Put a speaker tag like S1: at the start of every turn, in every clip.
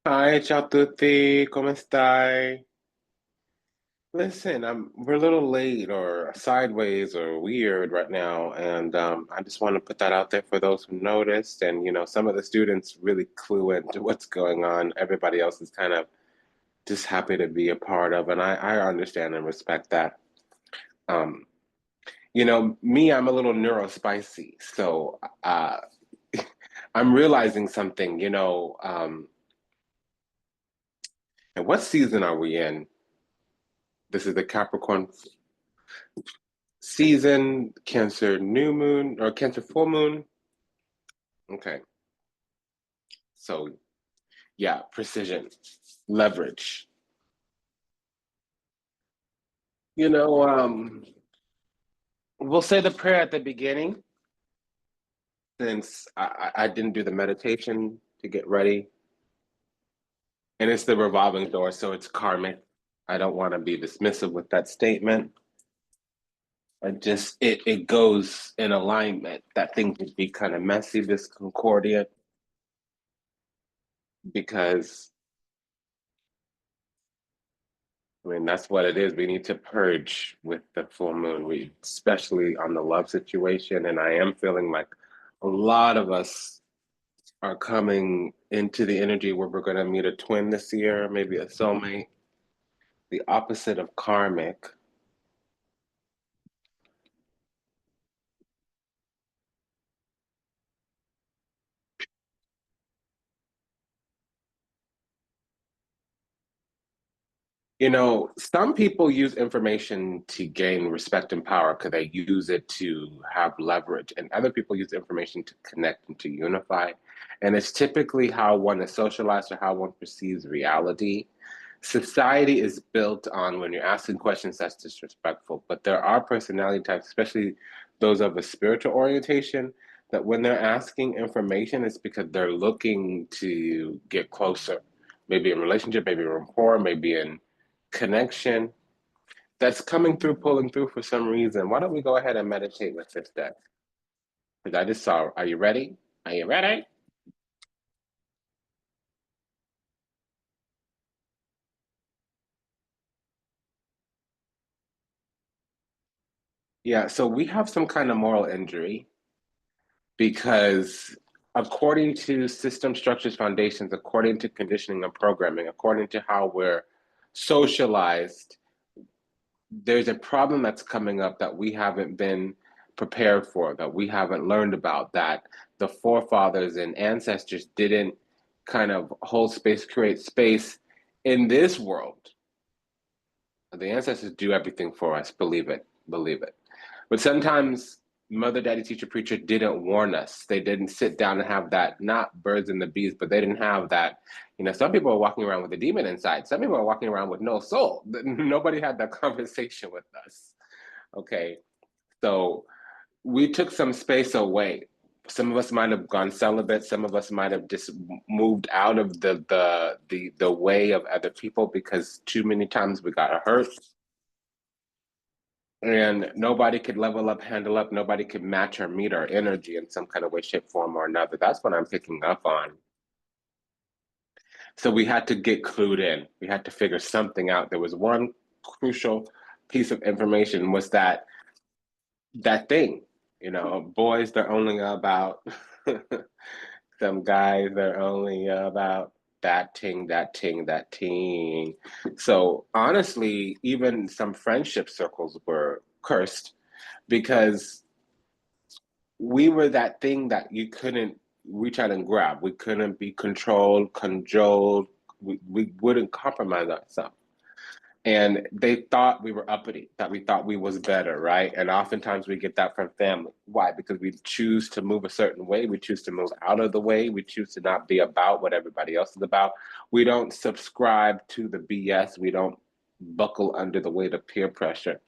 S1: Hi, ciao a tutti, come stai? Listen, we're a little late or sideways or weird right now, and I just want to put that out there for those who noticed. And some of the students really clue into what's going on. Everybody else is kind of just happy to be a part of, and I understand and respect that. Um, me, I'm a little neurospicy, so I'm realizing something. And what season are we in? This is the Capricorn season, Cancer new moon or Cancer full moon. Okay, so yeah, precision, leverage. You know, we'll say the prayer at the beginning since I didn't do the meditation to get ready, and it's the revolving door, so it's karmic. I don't want to be dismissive with that statement. It goes in alignment. That thing could be kind of messy, disconcordiate, because that's what it is. We need to purge with the full moon, especially on the love situation. And I am feeling like a lot of us are coming into the energy where we're going to meet a twin this year, maybe a soulmate, the opposite of karmic. Some people use information to gain respect and power because they use it to have leverage, and other people use information to connect and to unify. And it's typically how one is socialized or how one perceives reality. Society is built on when you're asking questions that's disrespectful, but there are personality types, especially those of a spiritual orientation, that when they're asking information, it's because they're looking to get closer, maybe in relationship, maybe in rapport, maybe in connection that's coming through, pulling through for some reason. Why don't we go ahead and meditate with this deck? Because I just saw, are you ready? Are you ready? Yeah, so we have some kind of moral injury because according to system structures, foundations, according to conditioning and programming, according to how we're socialized, there's a problem that's coming up that we haven't been prepared for, that we haven't learned about, that the forefathers and ancestors didn't kind of hold space, create space in this world. The ancestors do everything for us, believe it, believe it. But sometimes mother, daddy, teacher, preacher didn't warn us. They didn't sit down and have that, not birds and the bees, but they didn't have that. Some people are walking around with a demon inside. Some people are walking around with no soul. Nobody had that conversation with us. Okay. So we took some space away. Some of us might have gone celibate. Some of us might have just moved out of the way of other people because too many times we got hurt and nobody could level up, handle up. Nobody could match or meet our energy in some kind of way, shape, form, or another. That's what I'm picking up on. So we had to get clued in. We had to figure something out. There was one crucial piece of information was that thing. Boys, they're only about some guys, they're only about that ting, that ting, that ting. So honestly, even some friendship circles were cursed because we were that thing that you couldn't reach out and grab. We couldn't be controlled, cajoled. We wouldn't compromise ourselves. And they thought we were uppity, that we thought we was better, right? And oftentimes we get that from family. Why? Because we choose to move a certain way. We choose to move out of the way. We choose to not be about what everybody else is about. We don't subscribe to the BS. We don't buckle under the weight of peer pressure.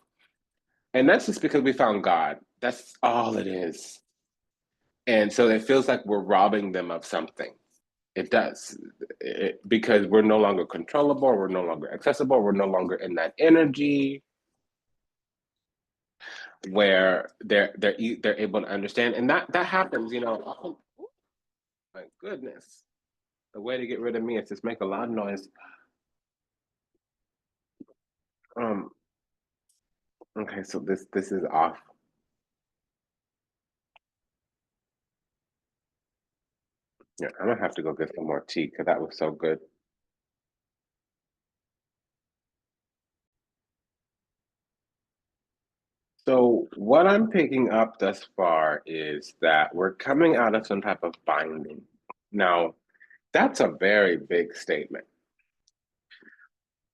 S1: And that's just because we found God. That's all it is. And so it feels like we're robbing them of something. It does. Because we're no longer controllable, we're no longer accessible, we're no longer in that energy where they're able to understand, and that happens. Oh my goodness. The way to get rid of me is just make a loud noise. Um, okay, so this is off. Yeah, I'm gonna have to go get some more tea because that was so good. So what I'm picking up thus far is that we're coming out of some type of binding. Now, that's a very big statement.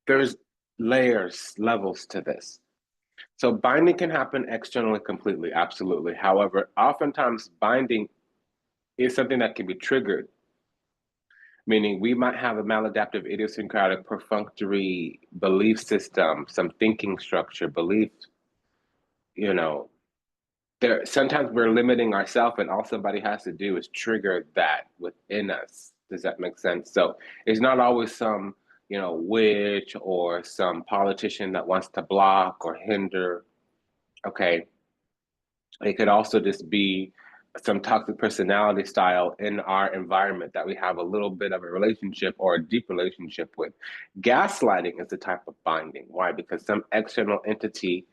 S1: There's layers, levels to this. So binding can happen externally completely, absolutely. However, oftentimes binding is something that can be triggered, meaning we might have a maladaptive, idiosyncratic, perfunctory belief system, some thinking structure, belief, you know, there sometimes we're limiting ourselves and all somebody has to do is trigger that within us. Does that make sense? So it's not always some, witch or some politician that wants to block or hinder. Okay. It could also just be some toxic personality style in our environment that we have a little bit of a relationship or a deep relationship with. Gaslighting is a type of binding. Why? Because some external entity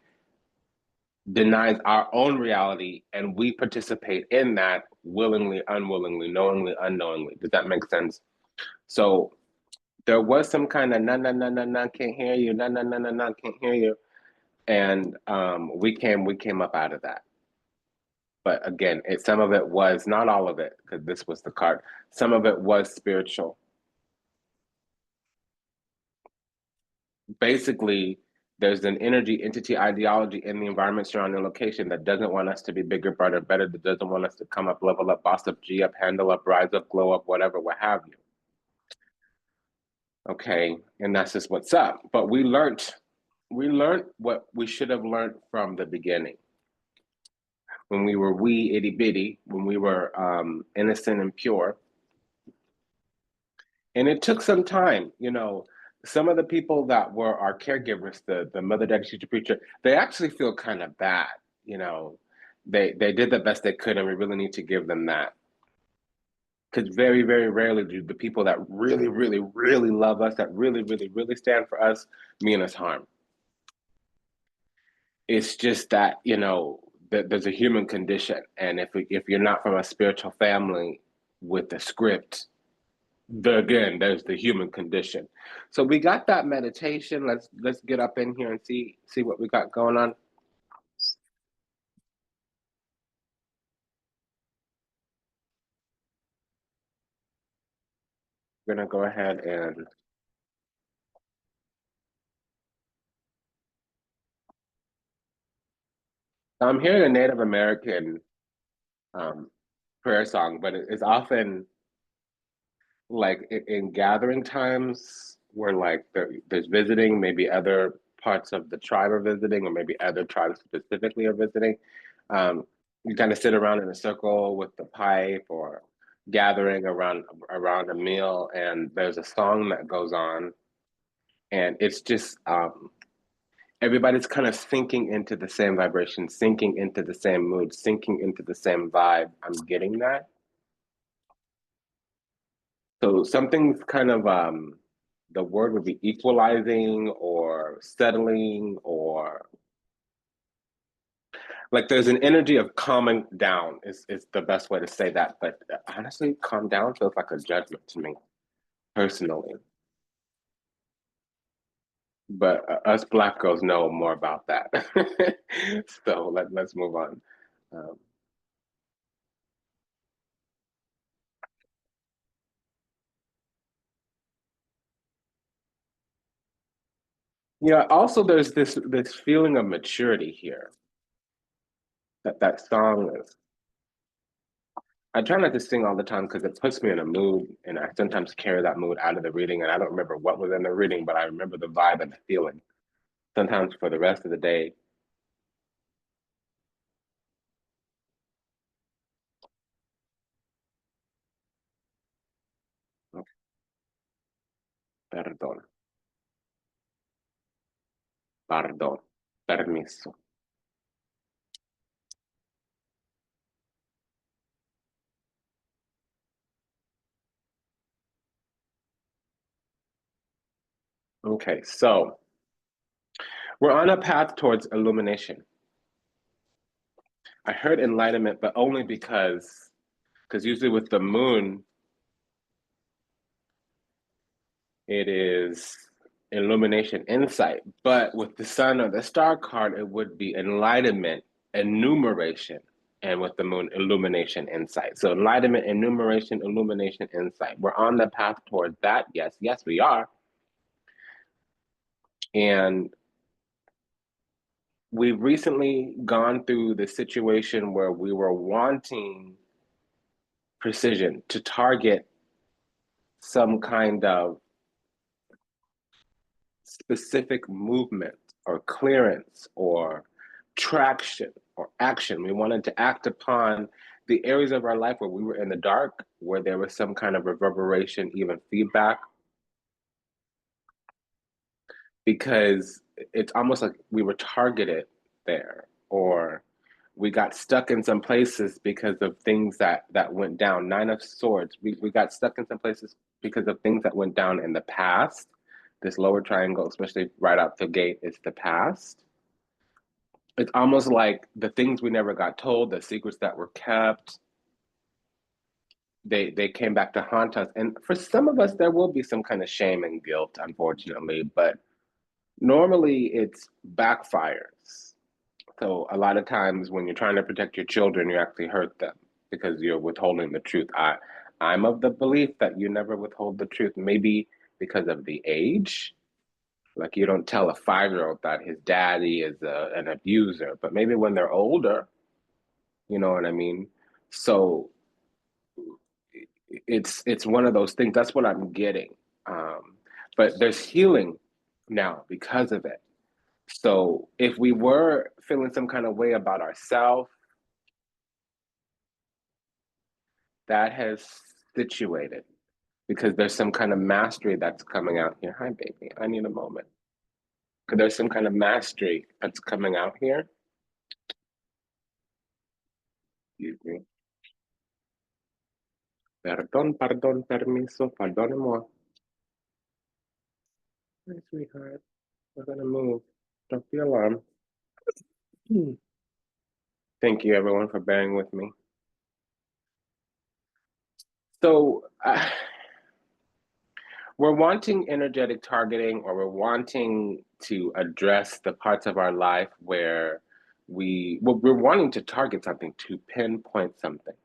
S1: denies our own reality and we participate in that willingly, unwillingly, knowingly, unknowingly. Does that make sense? So there was some kind of na na na na na can't hear you, na na na na na can't hear you. And we came up out of that. But again, some of it was not all of it, because this was the card. Some of it was spiritual. Basically, there's an energy, entity, ideology in the environment surrounding location that doesn't want us to be bigger, brighter, better, that doesn't want us to come up, level up, boss up, G up, handle up, rise up, glow up, whatever, what have you. Okay, and that's just what's up. But we learned what we should have learned from the beginning. When we were wee itty bitty, when we were innocent and pure, and it took some time. Some of the people that were our caregivers, the mother, daddy, teacher, preacher, they actually feel kind of bad. You know, they did the best they could, and we really need to give them that. Because very, very rarely do the people that really, really, really love us, that really, really, really stand for us, mean us harm. It's just that that there's a human condition, and if you're not from a spiritual family with the script, again, there's the human condition. So we got that meditation. Let's get up in here and see what we got going on. We're gonna go ahead and I'm hearing a Native American um, prayer song, but it's often like in gathering times where like there's visiting, maybe other parts of the tribe are visiting, or maybe other tribes specifically are visiting. You kind of sit around in a circle with the pipe or gathering around a meal, and there's a song that goes on, and it's just everybody's kind of sinking into the same vibration, sinking into the same mood, sinking into the same vibe. I'm getting that. So something's kind of the word would be equalizing or settling, or like there's an energy of calming down is the best way to say that. But honestly, calm down feels like a judgment to me personally. But us black girls know more about that. So let's move on. Um, also there's this feeling of maturity here that song is. I try not to sing all the time because it puts me in a mood, and I sometimes carry that mood out of the reading, and I don't remember what was in the reading, but I remember the vibe and the feeling. Sometimes for the rest of the day, perdón, pardon, permiso. Okay, so we're on a path towards illumination. I heard enlightenment, but only because usually with the moon, it is illumination, insight. But with the sun or the star card, it would be enlightenment, enumeration. And with the moon, illumination, insight. So enlightenment, enumeration, illumination, insight. We're on the path toward that. Yes, yes, we are. And we've recently gone through the situation where we were wanting precision to target some kind of specific movement or clearance or traction or action. We wanted to act upon the areas of our life where we were in the dark, where there was some kind of reverberation, even feedback, because it's almost like we were targeted there, or we got stuck in some places because of things that went down. Nine of Swords, we got stuck in some places because of things that went down in the past. This lower triangle, especially right out the gate, is the past. It's almost like the things we never got told, the secrets that were kept, they came back to haunt us. And for some of us, there will be some kind of shame and guilt, unfortunately, but normally it's backfires. So a lot of times when you're trying to protect your children, you actually hurt them because you're withholding the truth. I'm of the belief that you never withhold the truth, maybe because of the age. Like you don't tell a 5-year-old that his daddy is an abuser, but maybe when they're older, you know what I mean? So it's one of those things. That's what I'm getting. But there's healing now because of it. So if we were feeling some kind of way about ourselves, that has situated because there's some kind of mastery that's coming out here. Hi, baby. I need a moment. Because there's some kind of mastery that's coming out here. Excuse me. Perdón, pardon, permiso, pardonne-moi. Hey, sweetheart. We're going to move. Don't be alarmed. Thank you, everyone, for bearing with me. So, we're wanting energetic targeting, or we're wanting to address the parts of our life where we're wanting to target something, to pinpoint something.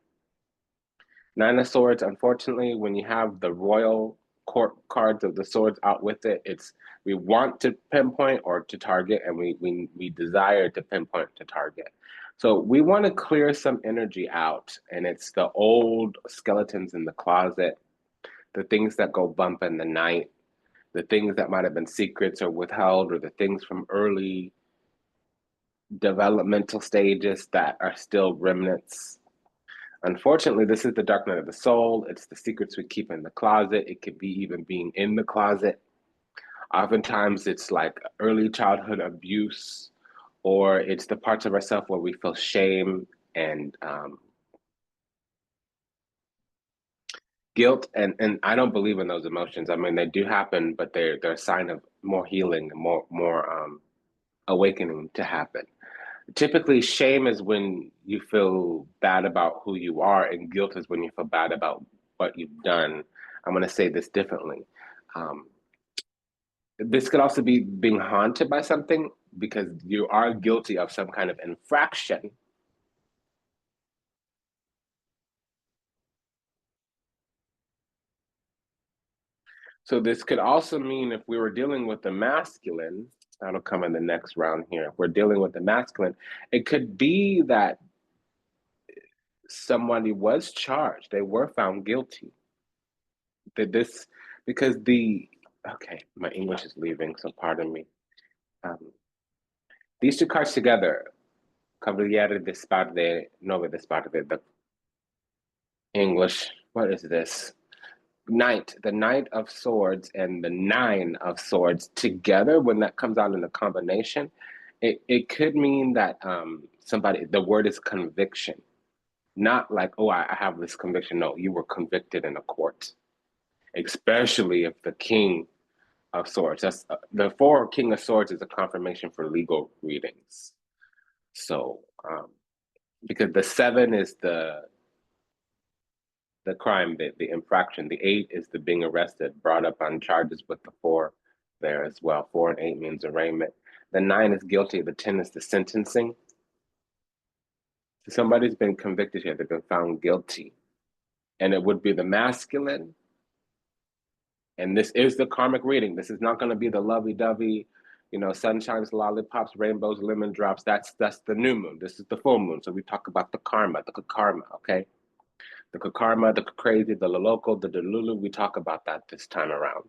S1: Nine of Swords, unfortunately, when you have the royal court cards of the swords out with it, it's we want to pinpoint or to target, and we desire to pinpoint to target. So we want to clear some energy out, and it's the old skeletons in the closet, the things that go bump in the night, the things that might have been secrets or withheld, or the things from early developmental stages that are still remnants. Unfortunately, this is the dark night of the soul. It's the secrets we keep in the closet. It could be even being in the closet. Oftentimes, it's like early childhood abuse, or it's the parts of ourselves where we feel shame and guilt. And I don't believe in those emotions. I mean, they do happen, but they're a sign of more healing, more awakening to happen. Typically, shame is when you feel bad about who you are, and guilt is when you feel bad about what you've done. I'm going to say this differently. Um, this could also be being haunted by something because you are guilty of some kind of infraction. So, this could also mean if we were dealing with the masculine, that'll come in the next round here. If we're dealing with the masculine, it could be that somebody was charged, they were found guilty. That this, because okay, my English is leaving, so pardon me. Um, these two cards together, Cavaliere de Spade, Nove de Spade, the English, what is this? Knight, the Knight of Swords and the Nine of Swords together, when that comes out in a combination, it could mean that somebody, the word is conviction. Not like, oh, I have this conviction. No, you were convicted in a court, especially if the king of Swords. That's the Four King of Swords is a confirmation for legal readings. So, because the seven is the crime, the infraction. The eight is the being arrested, brought up on charges with the four there as well. 4 and 8 means arraignment. The 9 is guilty. The 10 is the sentencing. So somebody's been convicted here. They've been found guilty. And it would be the masculine. And this is the karmic reading. This is not going to be the lovey-dovey, sunshines, lollipops, rainbows, lemon drops. That's the new moon. This is the full moon. So we talk about the karma, okay? The karma, the crazy, the loco, the delulu. We talk about that this time around.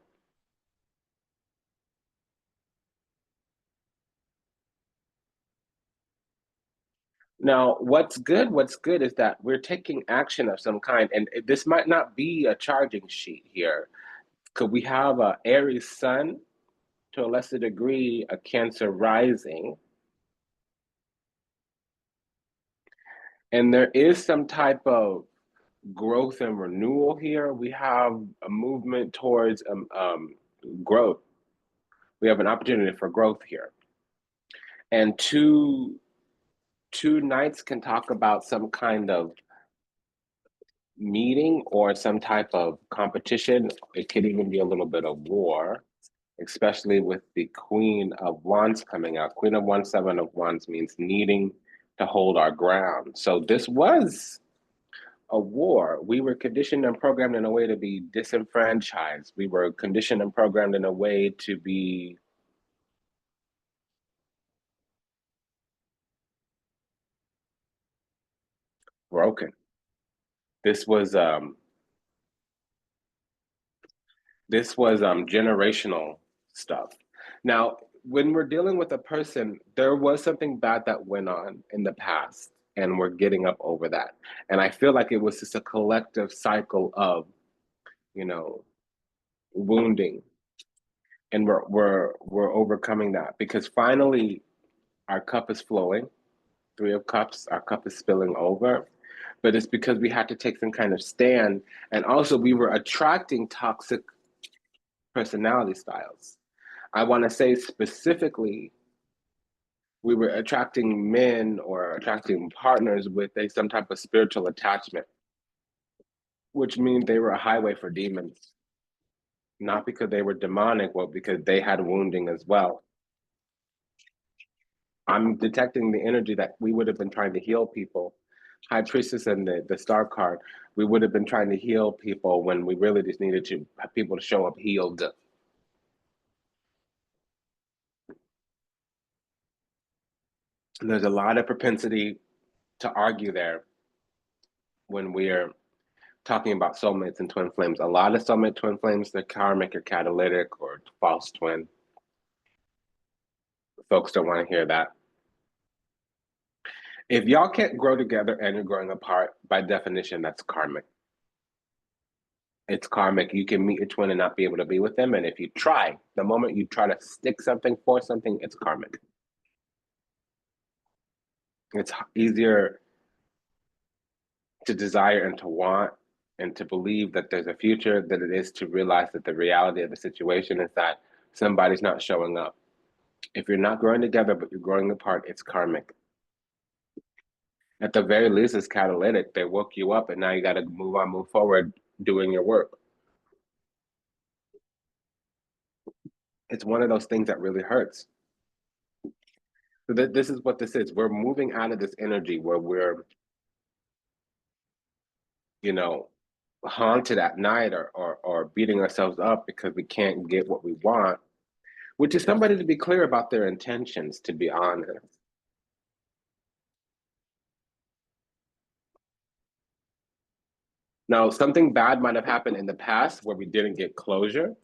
S1: Now, what's good is that we're taking action of some kind, and this might not be a charging sheet here. Could we have a Aries sun, to a lesser degree, a Cancer rising? And there is some type of growth and renewal here. We have a movement towards growth. We have an opportunity for growth here. And two nights can talk about some kind of meeting or some type of competition. It could even be a little bit of war, especially with the Queen of Wands coming out. Queen of Wands, Seven of Wands means needing to hold our ground. So this was a war. We were conditioned and programmed in a way to be disenfranchised. We were conditioned and programmed in a way to be broken. This was generational stuff. Now, when we're dealing with a person, there was something bad that went on in the past, and we're getting up over that. And I feel like it was just a collective cycle of, wounding, and we're overcoming that because finally our cup is flowing. Three of Cups, our cup is spilling over. But it's because we had to take some kind of stand, and also we were attracting toxic personality styles. I want to say specifically, we were attracting men or attracting partners with some type of spiritual attachment, which means they were a highway for demons, not because they were demonic, but because they had wounding as well. I'm detecting the energy that we would have been trying to heal people. High Priestess and the Star card, we would have been trying to heal people when we really just needed to have people to show up healed. There's a lot of propensity to argue there when we're talking about soulmates and twin flames. A lot of soulmate twin flames, they're karmic or catalytic or false twin. Folks don't want to hear that. If y'all can't grow together and you're growing apart, by definition, that's karmic. It's karmic. You can meet your twin and not be able to be with them. And if you try, the moment you try to stick something for something, it's karmic. It's easier to desire and to want and to believe that there's a future than it is to realize that the reality of the situation is that somebody's not showing up. If you're not growing together, but you're growing apart, it's karmic. At the very least, it's catalytic. They woke you up and now you got to move on, move forward, doing your work. It's one of those things that really hurts. So this is what this is. We're moving out of this energy where we're, haunted at night or beating ourselves up because we can't get what we want, which is somebody to be clear about their intentions, to be honest. Now, something bad might have happened in the past where we didn't get closure.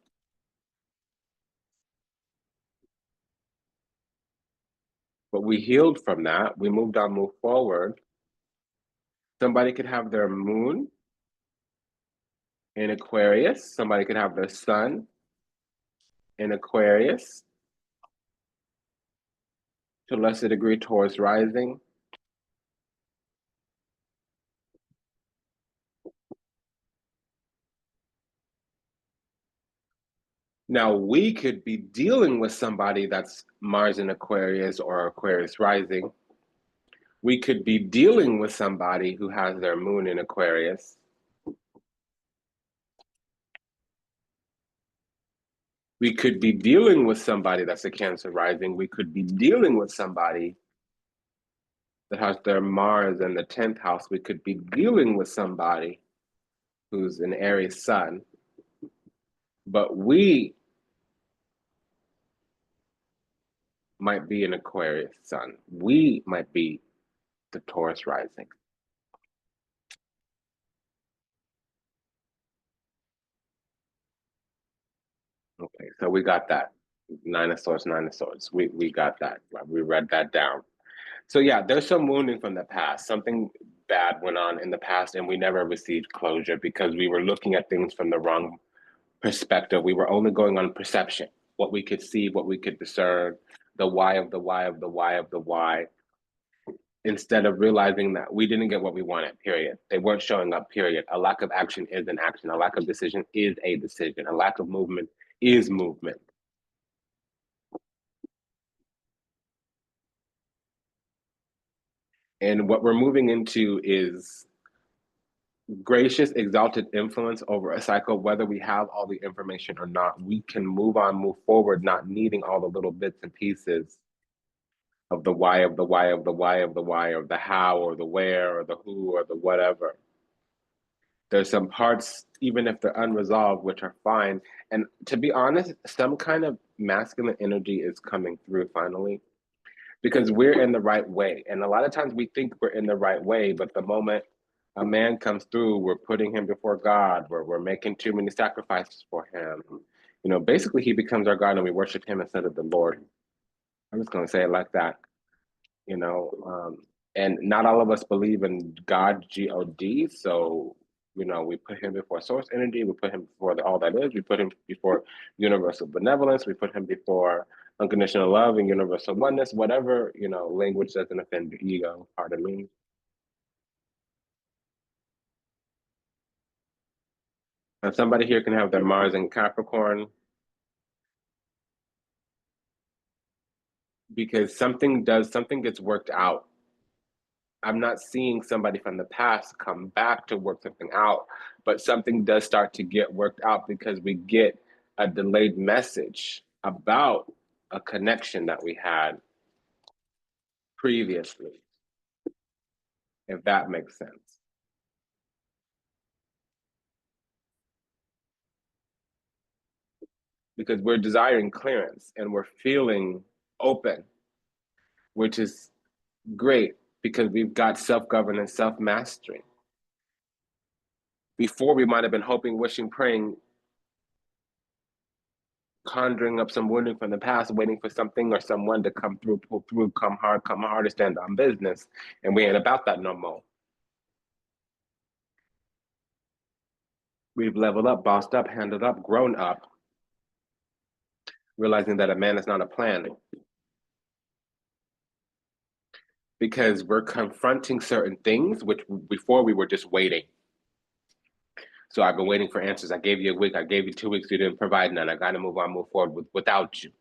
S1: But we healed from that. We moved on, moved forward. Somebody could have their moon in Aquarius. Somebody could have their sun in Aquarius. To a lesser degree, Taurus rising. Now, we could be dealing with somebody that's Mars in Aquarius or Aquarius rising. We could be dealing with somebody who has their moon in Aquarius. We could be dealing with somebody that's a Cancer rising. We could be dealing with somebody that has their Mars in the 10th house. We could be dealing with somebody who's an Aries sun. But we might be an Aquarius sun. We might be the Taurus rising. Okay, so we got that. Nine of Swords, Nine of Swords. We got that. We read that down. So yeah, there's some wounding from the past. Something bad went on in the past and we never received closure because we were looking at things from the wrong perspective. We were only going on perception, what we could see, what we could discern, the why of the why of the why of the why, instead of realizing that we didn't get what we wanted, period. They weren't showing up, period. A lack of action is an action. A lack of decision is a decision. A lack of movement is movement. And what we're moving into is gracious, exalted influence over a cycle, whether we have all the information or not. We can move on, move forward, not needing all the little bits and pieces of the why of the why of the why of the why, or the how or the where or the who or the whatever. There's some parts, even if they're unresolved, which are fine. And to be honest, some kind of masculine energy is coming through finally because we're in the right way. And a lot of times we think we're in the right way, but the moment a man comes through, we're putting him before God, we're making too many sacrifices for him. You know, basically he becomes our God and we worship him instead of the Lord. I'm just going to say it like that, you know. And not all of us believe in God, God. So, you know, we put him before source energy, we put him before all that is, we put him before universal benevolence, we put him before unconditional love and universal oneness, whatever, you know, language doesn't offend the ego, pardon me. And somebody here can have their Mars in Capricorn because something gets worked out. I'm not seeing somebody from the past come back to work something out, but something does start to get worked out because we get a delayed message about a connection that we had previously, if that makes sense. Because we're desiring clearance and we're feeling open, which is great because we've got self-governance, self-mastery. Before we might have been hoping, wishing, praying, conjuring up some wounding from the past, waiting for something or someone to come through, pull through, come hard, to stand on business. And we ain't about that no more. We've leveled up, bossed up, handled up, grown up, realizing that a man is not a plan. Because we're confronting certain things, which before we were just waiting. So I've been waiting for answers. I gave you a week, I gave you 2 weeks, you didn't provide none. I got to move on, move forward without you.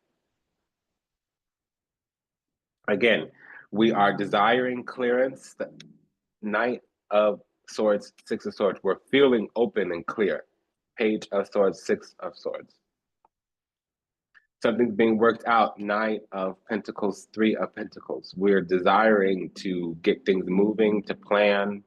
S1: Again, we are desiring clearance. The Knight of Swords, Six of Swords. We're feeling open and clear. Page of Swords, Six of Swords. Something's being worked out. Nine of Pentacles, Three of Pentacles. We're desiring to get things moving, to plan.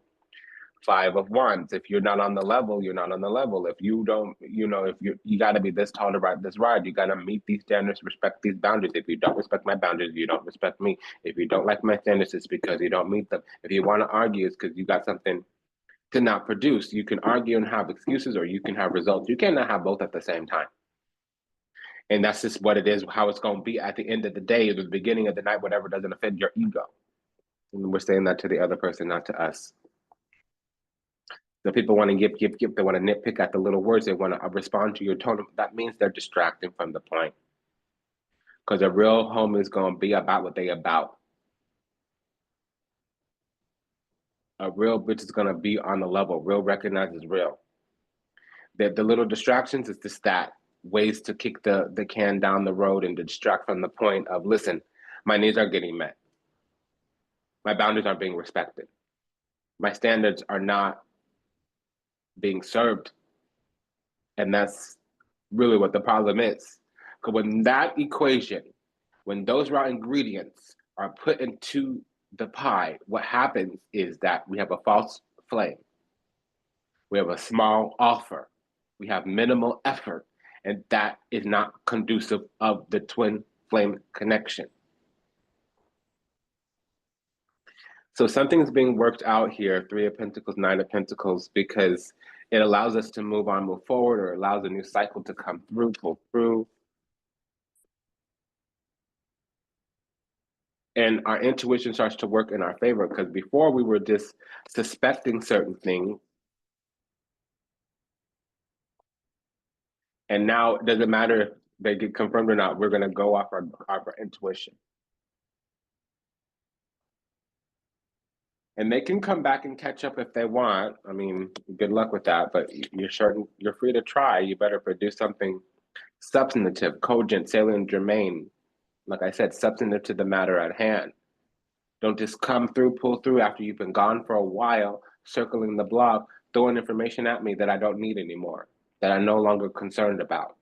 S1: Five of Wands. If you're not on the level, you're not on the level. If you don't, you know, if you got to be this tall to ride this ride, you got to meet these standards, respect these boundaries. If you don't respect my boundaries, you don't respect me. If you don't like my standards, it's because you don't meet them. If you want to argue, it's because you got something to not produce. You can argue and have excuses, or you can have results. You cannot have both at the same time. And that's just what it is, how it's going to be at the end of the day, at the beginning of the night, whatever doesn't offend your ego. And we're saying that to the other person, not to us. The people want to give. They want to nitpick at the little words. They want to respond to your tone. That means they're distracting from the point. Because a real home is going to be about what they about. A real bitch is going to be on the level. Real recognizes real. The little distractions is just that. ways to kick the can down the road and to distract from the point of, listen, my needs are getting met. My boundaries aren't being respected. My standards are not being served. And that's really what the problem is. Because when that equation, when those raw ingredients are put into the pie, what happens is that we have a false flame. We have a small offer. We have minimal effort. And that is not conducive of the twin flame connection. So something's being worked out here, Three of Pentacles, Nine of Pentacles, because it allows us to move on, move forward, or allows a new cycle to come through, pull through. And our intuition starts to work in our favor, because before we were just suspecting certain things. And now it doesn't matter if they get confirmed or not, we're going to go off our intuition. And they can come back and catch up if they want. I mean, good luck with that, but you're free to try. You better produce something substantive, cogent, salient, germane. Like I said, substantive to the matter at hand. Don't just come through, pull through after you've been gone for a while, circling the block, throwing information at me that I don't need anymore, that I'm no longer concerned about.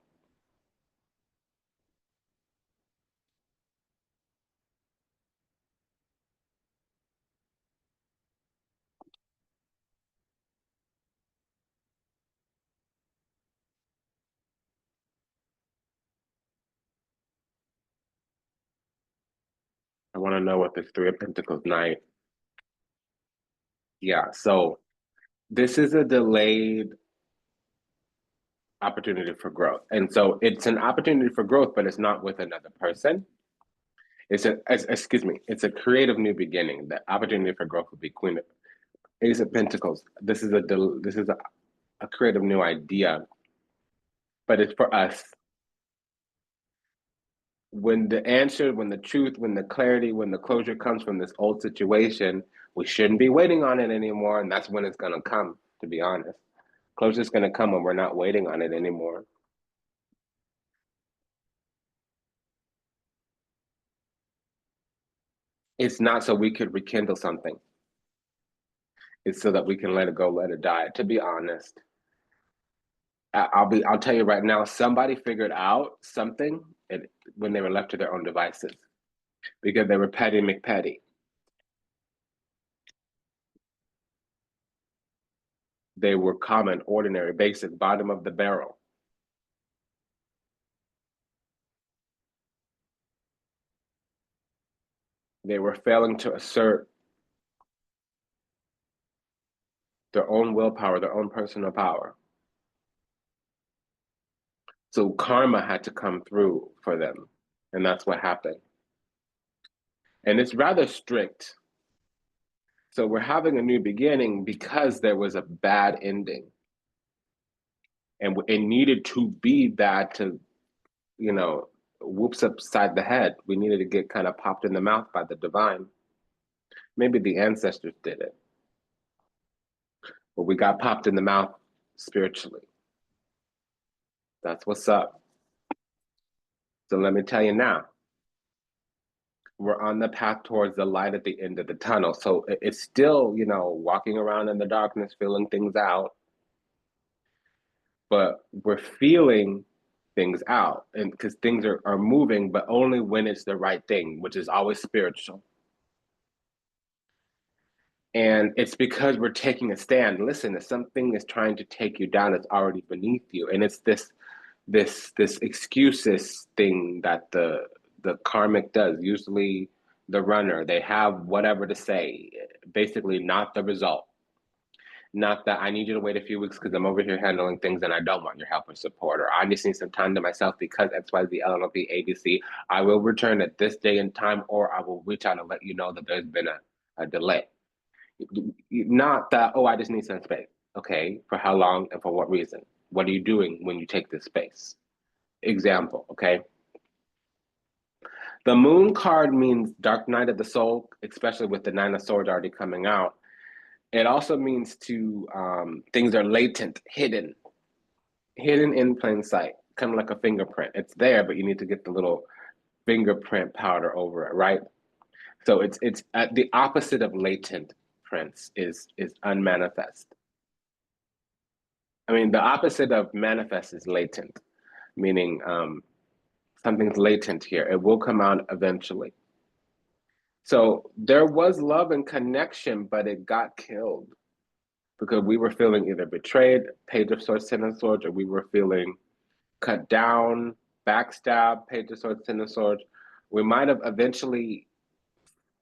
S1: I want to know what this Three of Pentacles night. Yeah, so this is a delayed opportunity for growth. And so it's an opportunity for growth, but it's not with another person. It's a creative new beginning. The opportunity for growth would be Queen of Ace of Pentacles. This is a creative new idea, but it's for us. When the answer, when the truth, when the clarity, when the closure comes from this old situation, we shouldn't be waiting on it anymore. And that's when it's going to come, to be honest. Closure is going to come when we're not waiting on it anymore. It's not so we could rekindle something. It's so that we can let it go, let it die. To be honest, I'll tell you right now, somebody figured out something when they were left to their own devices, because they were petty McPetty. They were common, ordinary, basic, bottom of the barrel. They were failing to assert their own willpower, their own personal power. So karma had to come through for them, and that's what happened. And it's rather strict. So we're having a new beginning because there was a bad ending. And it needed to be that to, whoops upside the head. We needed to get kind of popped in the mouth by the divine. Maybe the ancestors did it. But we got popped in the mouth spiritually. That's what's up. So let me tell you now, we're on the path towards the light at the end of the tunnel. So it's still, walking around in the darkness, feeling things out. But we're feeling things out, and because things are moving, but only when it's the right thing, which is always spiritual. And it's because we're taking a stand. Listen, if something is trying to take you down, it's already beneath you. And it's this excuses thing that the karmic does. Usually the runner, they have whatever to say, basically not the result. Not that I need you to wait a few weeks because I'm over here handling things and I don't want your help or support, or I just need some time to myself because XYZ, LNLP, ABC. I will return at this day and time, or I will reach out and let you know that there's been a delay. Not that, oh, I just need some space. Okay, for how long and for what reason? What are you doing when you take this space? Example, okay? The moon card means dark night of the soul, especially with the Nine of Swords already coming out. It also means things are latent, hidden in plain sight. kind of like a fingerprint. It's there, but you need to get the little fingerprint powder over it, right? So it's the opposite of latent prints is unmanifest. I mean, the opposite of manifest is latent, meaning something's latent here. It will come out eventually. So there was love and connection, but it got killed because we were feeling either betrayed, Page of Swords, Ten of Swords, or we were feeling cut down, backstab, Page of Swords, Ten of Swords. We might have eventually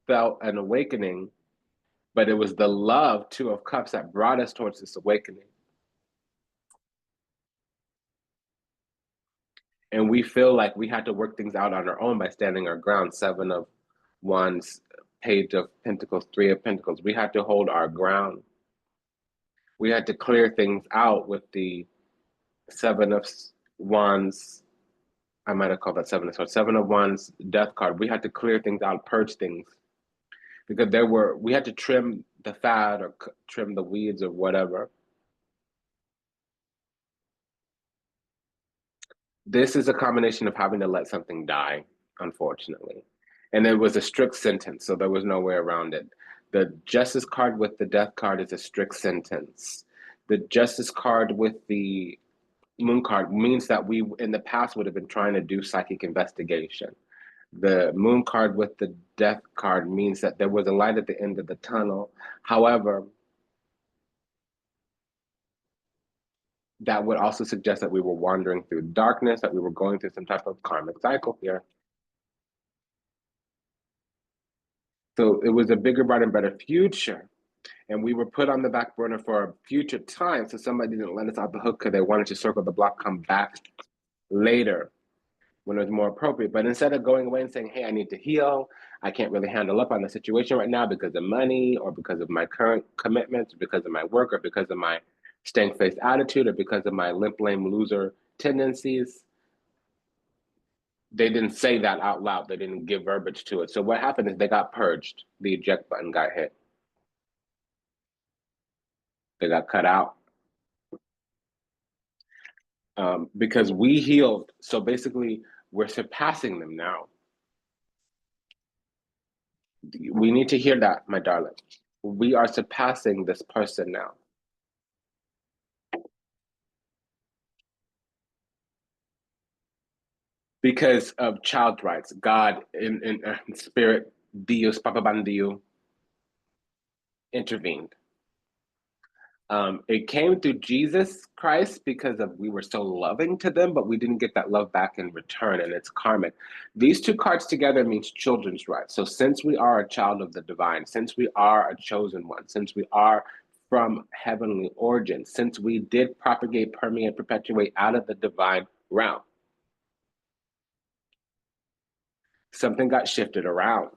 S1: felt an awakening, but it was the love, Two of Cups, that brought us towards this awakening. And we feel like we had to work things out on our own by standing our ground. Seven of Wands, Page of Pentacles, Three of Pentacles. We had to hold our ground. We had to clear things out with the Seven of Wands. I might have called that Seven of Swords. Seven of Wands, Death card. We had to clear things out, purge things. Because we had to trim the fat or trim the weeds or whatever. This is a combination of having to let something die, unfortunately. And it was a strict sentence, so there was no way around it. The Justice card with the Death card is a strict sentence. The Justice card with the Moon card means that we, in the past, would have been trying to do psychic investigation. The Moon card with the Death card means that there was a light at the end of the tunnel. However, that would also suggest that we were wandering through darkness, that we were going through some type of karmic cycle here. So it was a bigger, brighter, better future. And we were put on the back burner for a future time. So somebody didn't let us out the hook because they wanted to circle the block, come back later when it was more appropriate. But instead of going away and saying, hey, I need to heal, I can't really handle up on the situation right now because of money or because of my current commitments, or because of my work, or because of my stank-faced attitude, or because of my limp, lame loser tendencies. They didn't say that out loud. They didn't give verbiage to it. So what happened is they got purged. The eject button got hit. They got cut out. Because we healed. So basically, we're surpassing them now. We need to hear that, my darling. We are surpassing this person now. Because of child rights, God in spirit, Dios, Papa Bandio, intervened. It came through Jesus Christ because we were so loving to them, but we didn't get that love back in return, and it's karmic. These two cards together means children's rights. So since we are a child of the divine, since we are a chosen one, since we are from heavenly origin, since we did propagate, permeate, perpetuate out of the divine realm, something got shifted around.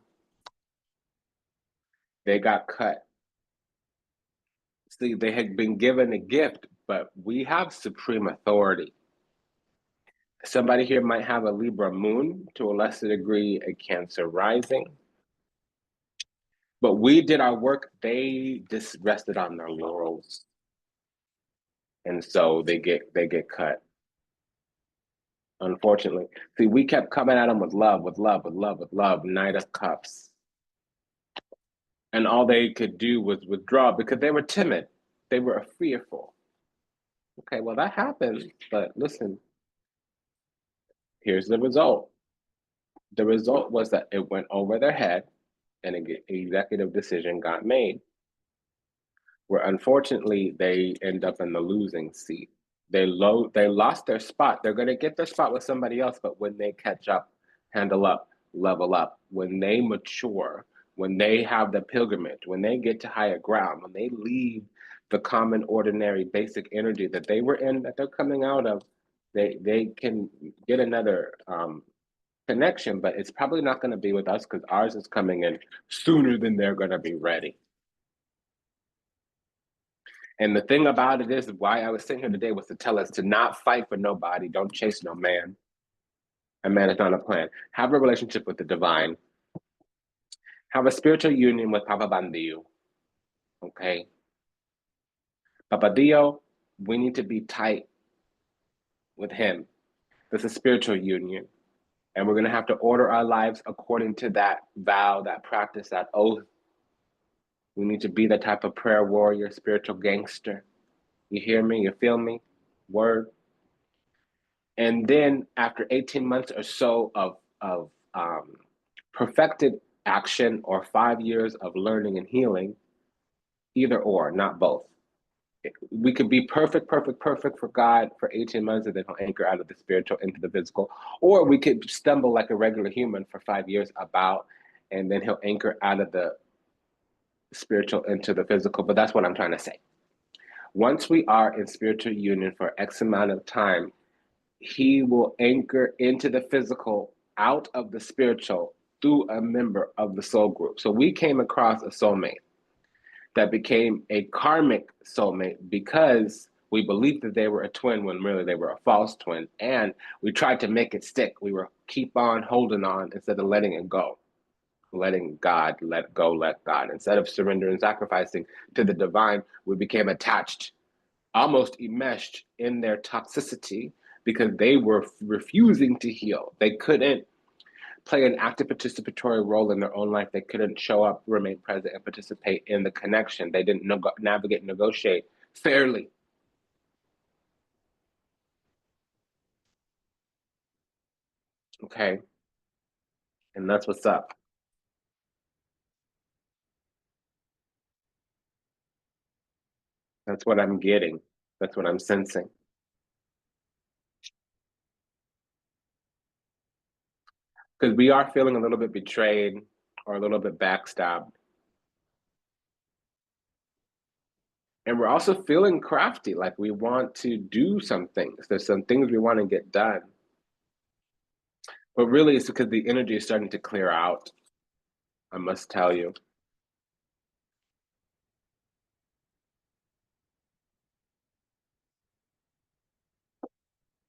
S1: They got cut. See, they had been given a gift, but we have supreme authority. Somebody here might have a Libra moon, to a lesser degree, a Cancer rising. But we did our work. They just rested on their laurels. And so they get cut. Unfortunately. See, we kept coming at them with love, with love, with love, with love, Knight of Cups. And all they could do was withdraw because they were timid. They were fearful. Okay, well, that happened. But listen, here's the result. The result was that it went over their head and an executive decision got made, where unfortunately they end up in the losing seat. They lost their spot. They're going to get their spot with somebody else, but when they catch up, handle up, level up, when they mature, when they have the pilgrimage, when they get to higher ground, when they leave the common, ordinary, basic energy that they were in, that they're coming out of, they can get another connection, but it's probably not going to be with us because ours is coming in sooner than they're going to be ready. And the thing about it is, why I was sitting here today was to tell us to not fight for nobody. Don't chase no man. A man is not a plan. Have a relationship with the divine. Have a spiritual union with Papa Bandio. Okay? Papa Dio, we need to be tight with him. This is spiritual union. And we're going to have to order our lives according to that vow, that practice, that oath. We need to be the type of prayer warrior, spiritual gangster. You hear me? You feel me? Word. And then after 18 months or so of perfected action, or 5 years of learning and healing, either or, not both. We could be perfect for God for 18 months and then he'll anchor out of the spiritual into the physical. Or we could stumble like a regular human for 5 years about, and then he'll anchor out of the spiritual into the physical. But that's what I'm trying to say. Once we are in spiritual union for X amount of time, he will anchor into the physical out of the spiritual through a member of the soul group. So we came across a soulmate that became a karmic soulmate because we believed that they were a twin when really they were a false twin. And we tried to make it stick. We were keep on holding on instead of letting it go. Letting God let go, let God. Instead of surrendering and sacrificing to the divine, we became attached, almost enmeshed in their toxicity because they were refusing to heal. They couldn't play an active participatory role in their own life. They couldn't show up, remain present, and participate in the connection. They didn't navigate, negotiate fairly. Okay? And that's what's up. That's what I'm getting. That's what I'm sensing. Because we are feeling a little bit betrayed or a little bit backstabbed. And we're also feeling crafty, like we want to do some things. There's some things we want to get done. But really, it's because the energy is starting to clear out, I must tell you.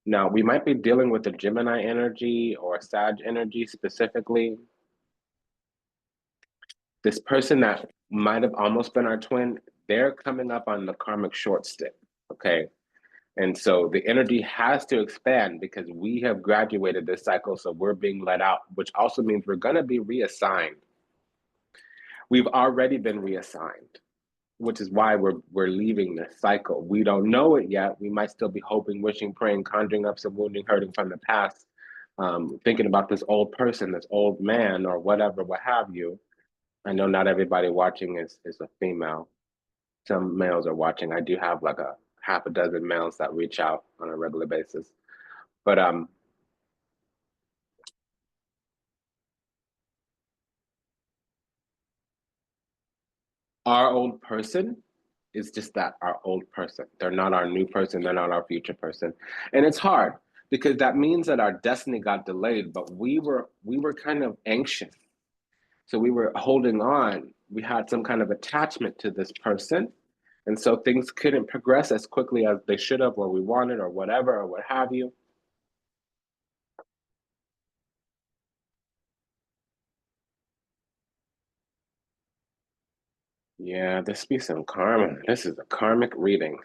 S1: Now, we might be dealing with a Gemini energy or a Sag energy specifically. This person that might have almost been our twin, they're coming up on the karmic short stick, okay? And so the energy has to expand because we have graduated this cycle, so we're being let out, which also means we're going to be reassigned. We've already been reassigned, which is why we're leaving this cycle. We don't know it yet. We might still be hoping, wishing, praying, conjuring up some wounding, hurting from the past, thinking about this old person, this old man, or whatever, what have you. I know not everybody watching is a female. Some males are watching. I do have like a half a dozen males that reach out on a regular basis. But our old person is just that, our old person. They're not our new person. They're not our future person. And it's hard because that means that our destiny got delayed, but we were kind of anxious. So we were holding on. We had some kind of attachment to this person. And so things couldn't progress as quickly as they should have, or we wanted, or whatever, or what have you. Yeah, this be some karma. This is a karmic reading.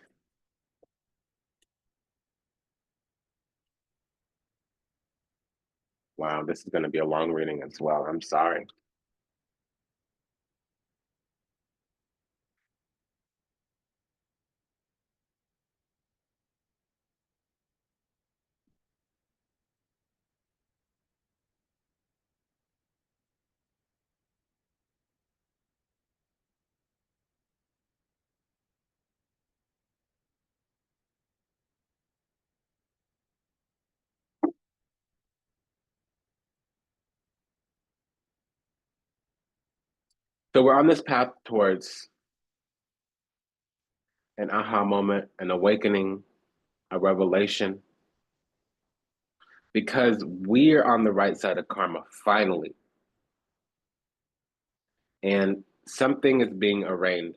S1: Wow, this is going to be a long reading as well. I'm sorry. So we're on this path towards an aha moment, an awakening, a revelation, because we're on the right side of karma, finally. And something is being arraigned.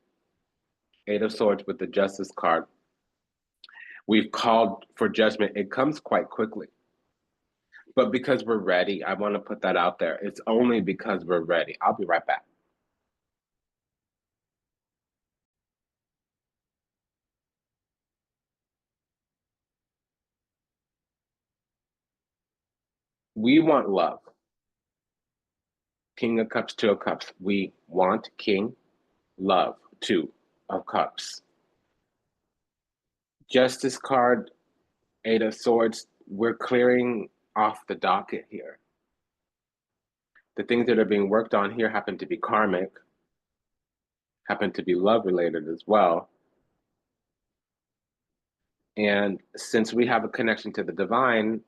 S1: Eight of Swords with the Justice card. We've called for judgment. It comes quite quickly. But because we're ready, I want to put that out there. It's only because we're ready. I'll be right back. We want love. King of Cups, Two of Cups. We want King, love, Two of Cups. Justice card, Eight of Swords. We're clearing off the docket here. The things that are being worked on here happen to be karmic, happen to be love related as well. And since we have a connection to the divine,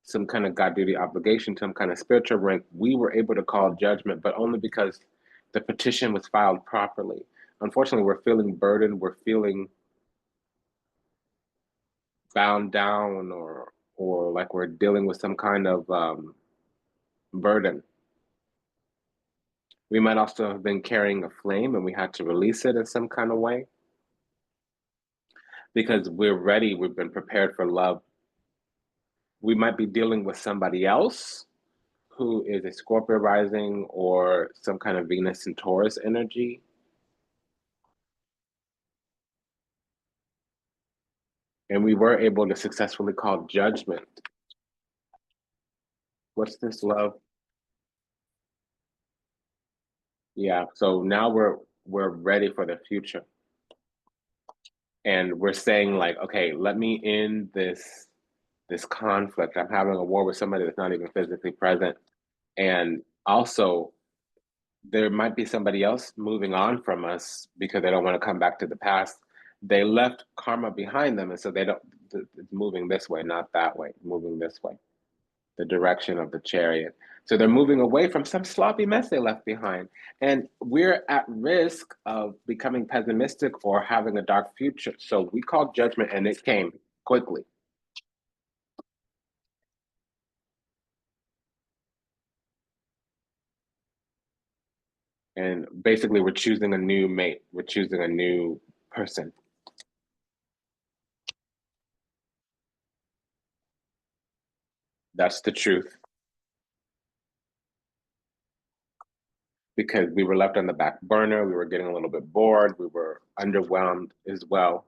S1: some kind of God duty obligation, some kind of spiritual rank, we were able to call judgment, but only because the petition was filed properly. Unfortunately, we're feeling burdened, we're feeling bound down, or like we're dealing with some kind of burden. We might also have been carrying a flame and we had to release it in some kind of way because we're ready, we've been prepared for love. We might be dealing with somebody else who is a Scorpio rising or some kind of Venus and Taurus energy. And we were able to successfully call judgment. What's this, love? Yeah, so now we're ready for the future. And we're saying like, okay, let me end this conflict. I'm having a war with somebody that's not even physically present. And also there might be somebody else moving on from us because they don't want to come back to the past. They left karma behind them, and so they don't, it's moving this way, not that way, moving this way, the direction of the chariot. So they're moving away from some sloppy mess they left behind. And we're at risk of becoming pessimistic or having a dark future. So we called judgment and it came quickly. And basically, we're choosing a new mate, we're choosing a new person. That's the truth. Because we were left on the back burner, we were getting a little bit bored, we were underwhelmed as well.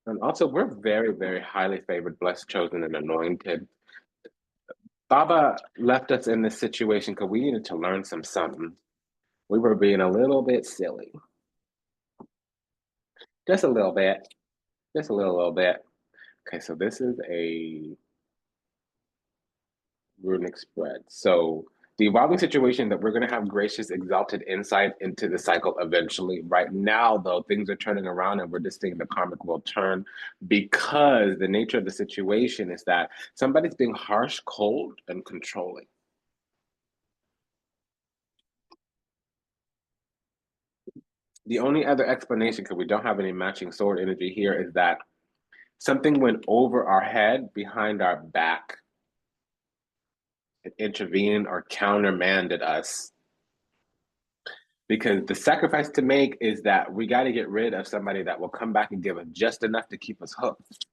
S1: And also, we're very, very highly favored, blessed, chosen, and anointed. Baba left us in this situation because we needed to learn something. We were being a little bit silly. Just a little bit. Just a little bit. Okay, so this is a runic spread. So the evolving situation that we're going to have gracious, exalted insight into the cycle eventually. Right now, though, things are turning around and we're just seeing the karmic will turn because the nature of the situation is that somebody's being harsh, cold, and controlling. The only other explanation, because we don't have any matching sword energy here, is that something went over our head behind our back. It intervened or countermanded us. Because the sacrifice to make is that we got to get rid of somebody that will come back and give us just enough to keep us hooked.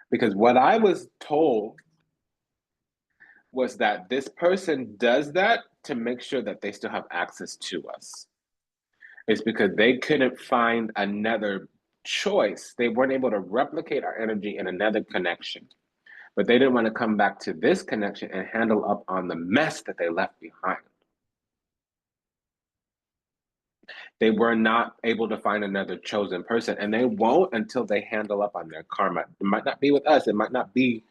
S1: Because what I was told was that this person does that to make sure that they still have access to us. It's because they couldn't find another choice. They weren't able to replicate our energy in another connection. But they didn't want to come back to this connection and handle up on the mess that they left behind. They were not able to find another chosen person, and they won't until they handle up on their karma. It might not be with us. It might not be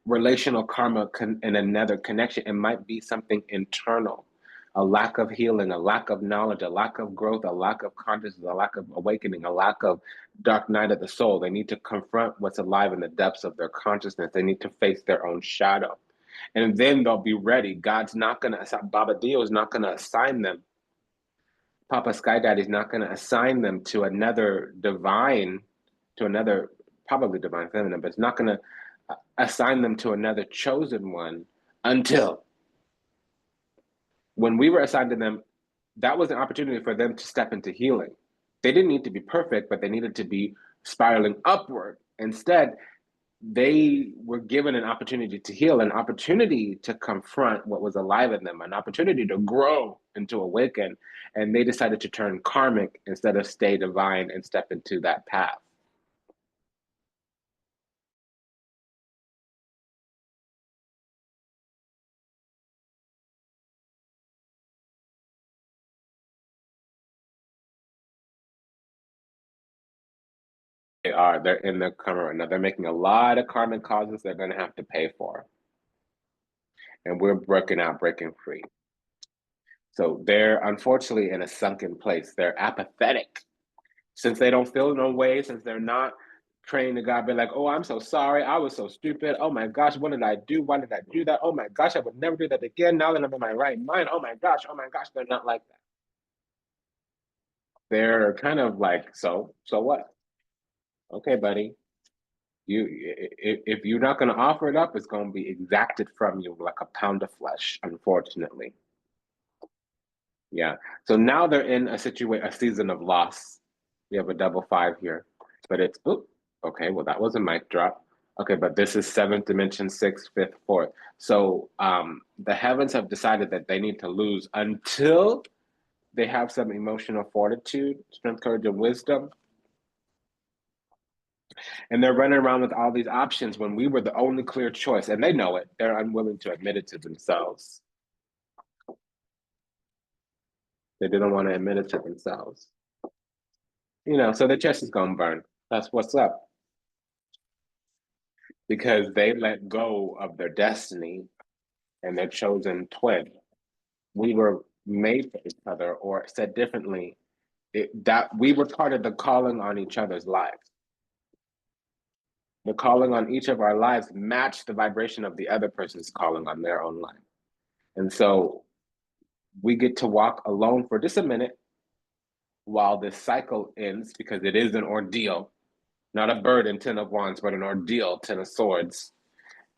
S1: relational karma in another connection. It might be something internal, a lack of healing, a lack of knowledge, a lack of growth, a lack of consciousness, a lack of awakening, a lack of dark night of the soul. They need to confront what's alive in the depths of their consciousness. They need to face their own shadow. And then they'll be ready. God's not going to, Baba Dio is not going to assign them. Papa Sky Daddy is not going to assign them to another divine, to another, probably divine feminine, but it's not going to assign them to another chosen one until when we were assigned to them, that was an opportunity for them to step into healing. They didn't need to be perfect, but they needed to be spiraling upward. Instead, they were given an opportunity to heal, an opportunity to confront what was alive in them, an opportunity to grow and to awaken. And they decided to turn karmic instead of stay divine and step into that path. They are. They're in the karma right now. They're making a lot of karmic causes they're going to have to pay for. And we're breaking free. So they're unfortunately in a sunken place. They're apathetic. Since they don't feel no way, since they're not praying to God, be like, oh, I'm so sorry. I was so stupid. Oh my gosh, what did I do? Why did I do that? Oh my gosh, I would never do that again. Now that I'm in my right mind. Oh my gosh, they're not like that. They're kind of like, so what? Okay, buddy. If you're not going to offer it up, it's going to be exacted from you like a pound of flesh, unfortunately. Yeah. So now they're in a season of loss. We have a double five here, but it's, oh, okay. Well, that was a mic drop. Okay, but this is seventh dimension, sixth, fifth, fourth. So the heavens have decided that they need to lose until they have some emotional fortitude, strength, courage, and wisdom. And they're running around with all these options when we were the only clear choice, and they know it. They're unwilling to admit it to themselves. They didn't want to admit it to themselves. You know, so the chest is gonna burn. That's what's up. Because they let go of their destiny and their chosen twin. We were made for each other, or said differently, that we were part of the calling on each other's lives. The calling on each of our lives matched the vibration of the other person's calling on their own life. And so we get to walk alone for just a minute while this cycle ends, because it is an ordeal, not a burden, 10 of wands, but an ordeal, 10 of swords.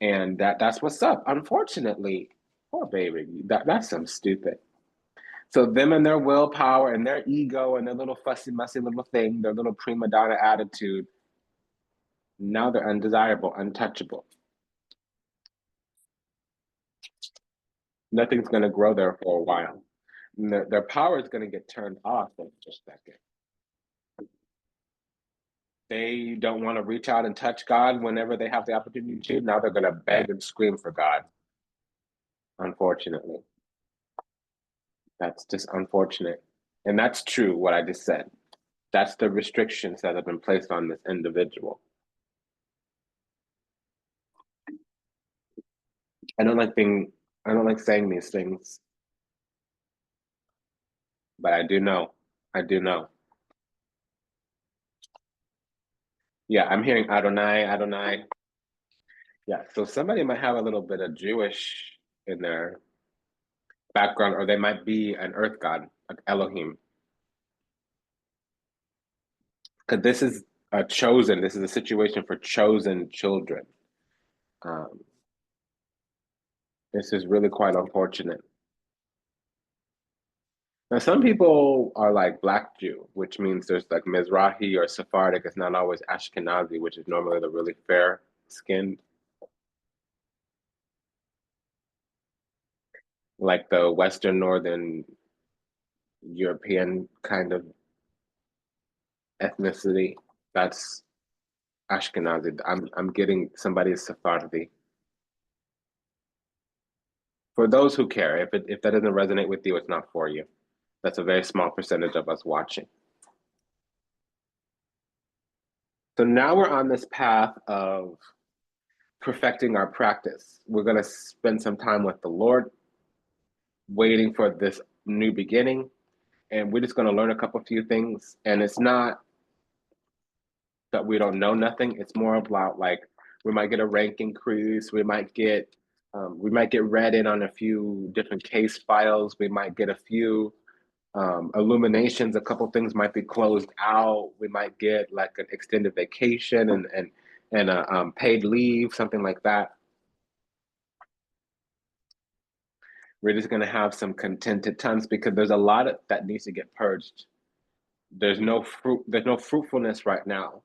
S1: And that's what's up. Unfortunately, poor baby, that's some stupid. So them and their willpower and their ego and their little fussy, mussy little thing, their little prima donna attitude, now they're undesirable, untouchable. Nothing's going to grow there for a while. Their power is going to get turned off in just a second. They don't want to reach out and touch God whenever they have the opportunity to. Now they're going to beg and scream for God. Unfortunately. That's just unfortunate. And that's true, what I just said. That's the restrictions that have been placed on this individual. I don't like saying these things, but I do know. I do know. Yeah, I'm hearing Adonai, Adonai. Yeah, so somebody might have a little bit of Jewish in their background, or they might be an earth god, like Elohim. Because this is this is a situation for chosen children. Um, this is really quite unfortunate. Now, some people are like Black Jew, which means there's like Mizrahi or Sephardic. It's not always Ashkenazi, which is normally the really fair skinned, like the Western Northern European kind of ethnicity. That's Ashkenazi. I'm getting somebody's Sephardi. For those who care, if that doesn't resonate with you, it's not for you. That's a very small percentage of us watching. So now we're on this path of perfecting our practice. We're going to spend some time with the Lord, waiting for this new beginning. And we're just going to learn a few things. And it's not that we don't know nothing. It's more about like, we might get a rank increase. We might get read in on a few different case files. We might get a few illuminations. A couple things might be closed out. We might get like an extended vacation and a paid leave, something like that. We're just going to have some contented times because there's a lot that needs to get purged. There's no fruitfulness right now.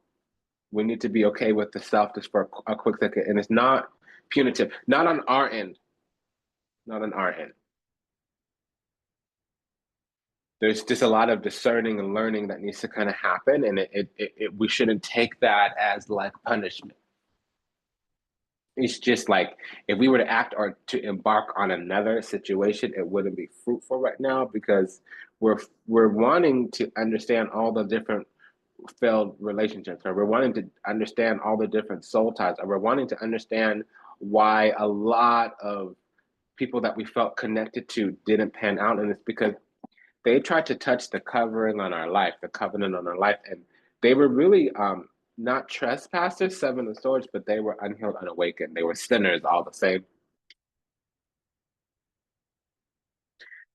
S1: We need to be okay with the self just for a quick second. And it's not punitive, not on our end. Not on our end. There's just a lot of discerning and learning that needs to kind of happen. And we shouldn't take that as like punishment. It's just like if we were to act or to embark on another situation, it wouldn't be fruitful right now because we're wanting to understand all the different failed relationships, or we're wanting to understand all the different soul ties, or we're wanting to understand why a lot of people that we felt connected to didn't pan out. And it's because they tried to touch the covering on our life, the covenant on our life, and they were really not trespassers, seven of swords, but they were unhealed, unawakened. They were sinners all the same.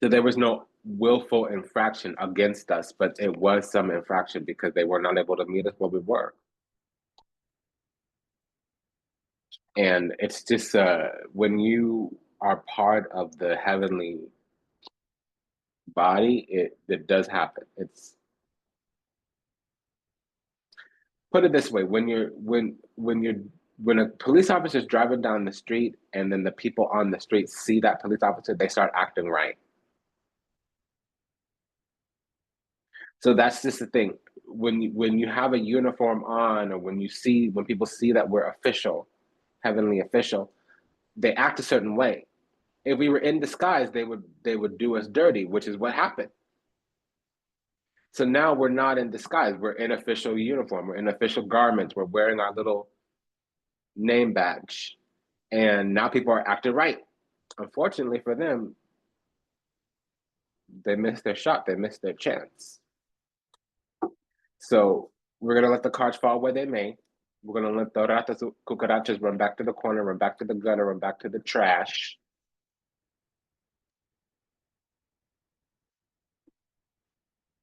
S1: So there was no willful infraction against us, but it was some infraction because they were not able to meet us where we were. And it's just when you are part of the heavenly body, it does happen. It's, put it this way, when a police officer is driving down the street and then the people on the street see that police officer, they start acting right. So that's just the thing. When you have a uniform on, or when people see that we're official, heavenly official, they act a certain way. If we were in disguise, they would do us dirty, which is what happened. So now we're not in disguise. We're in official uniform. We're in official garments. We're wearing our little name badge. And now people are acting right. Unfortunately for them, they missed their shot. They missed their chance. So we're going to let the cards fall where they may. We're going to let the ratas, cucarachas run back to the corner, run back to the gutter, run back to the trash.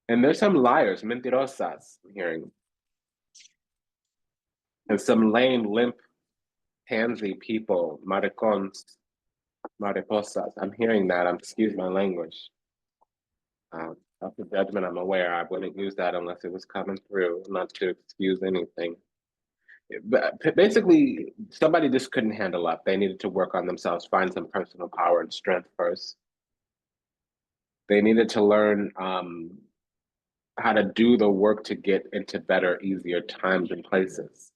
S1: And there's some liars, mentirosas, I'm hearing. And some lame, limp, pansy people, maricons, mariposas. I'm hearing that. Excuse my language. After judgment, I'm aware I wouldn't use that unless it was coming through, not to excuse anything. But basically, somebody just couldn't handle up. They needed to work on themselves, find some personal power and strength first. They needed to learn how to do the work to get into better, easier times and places.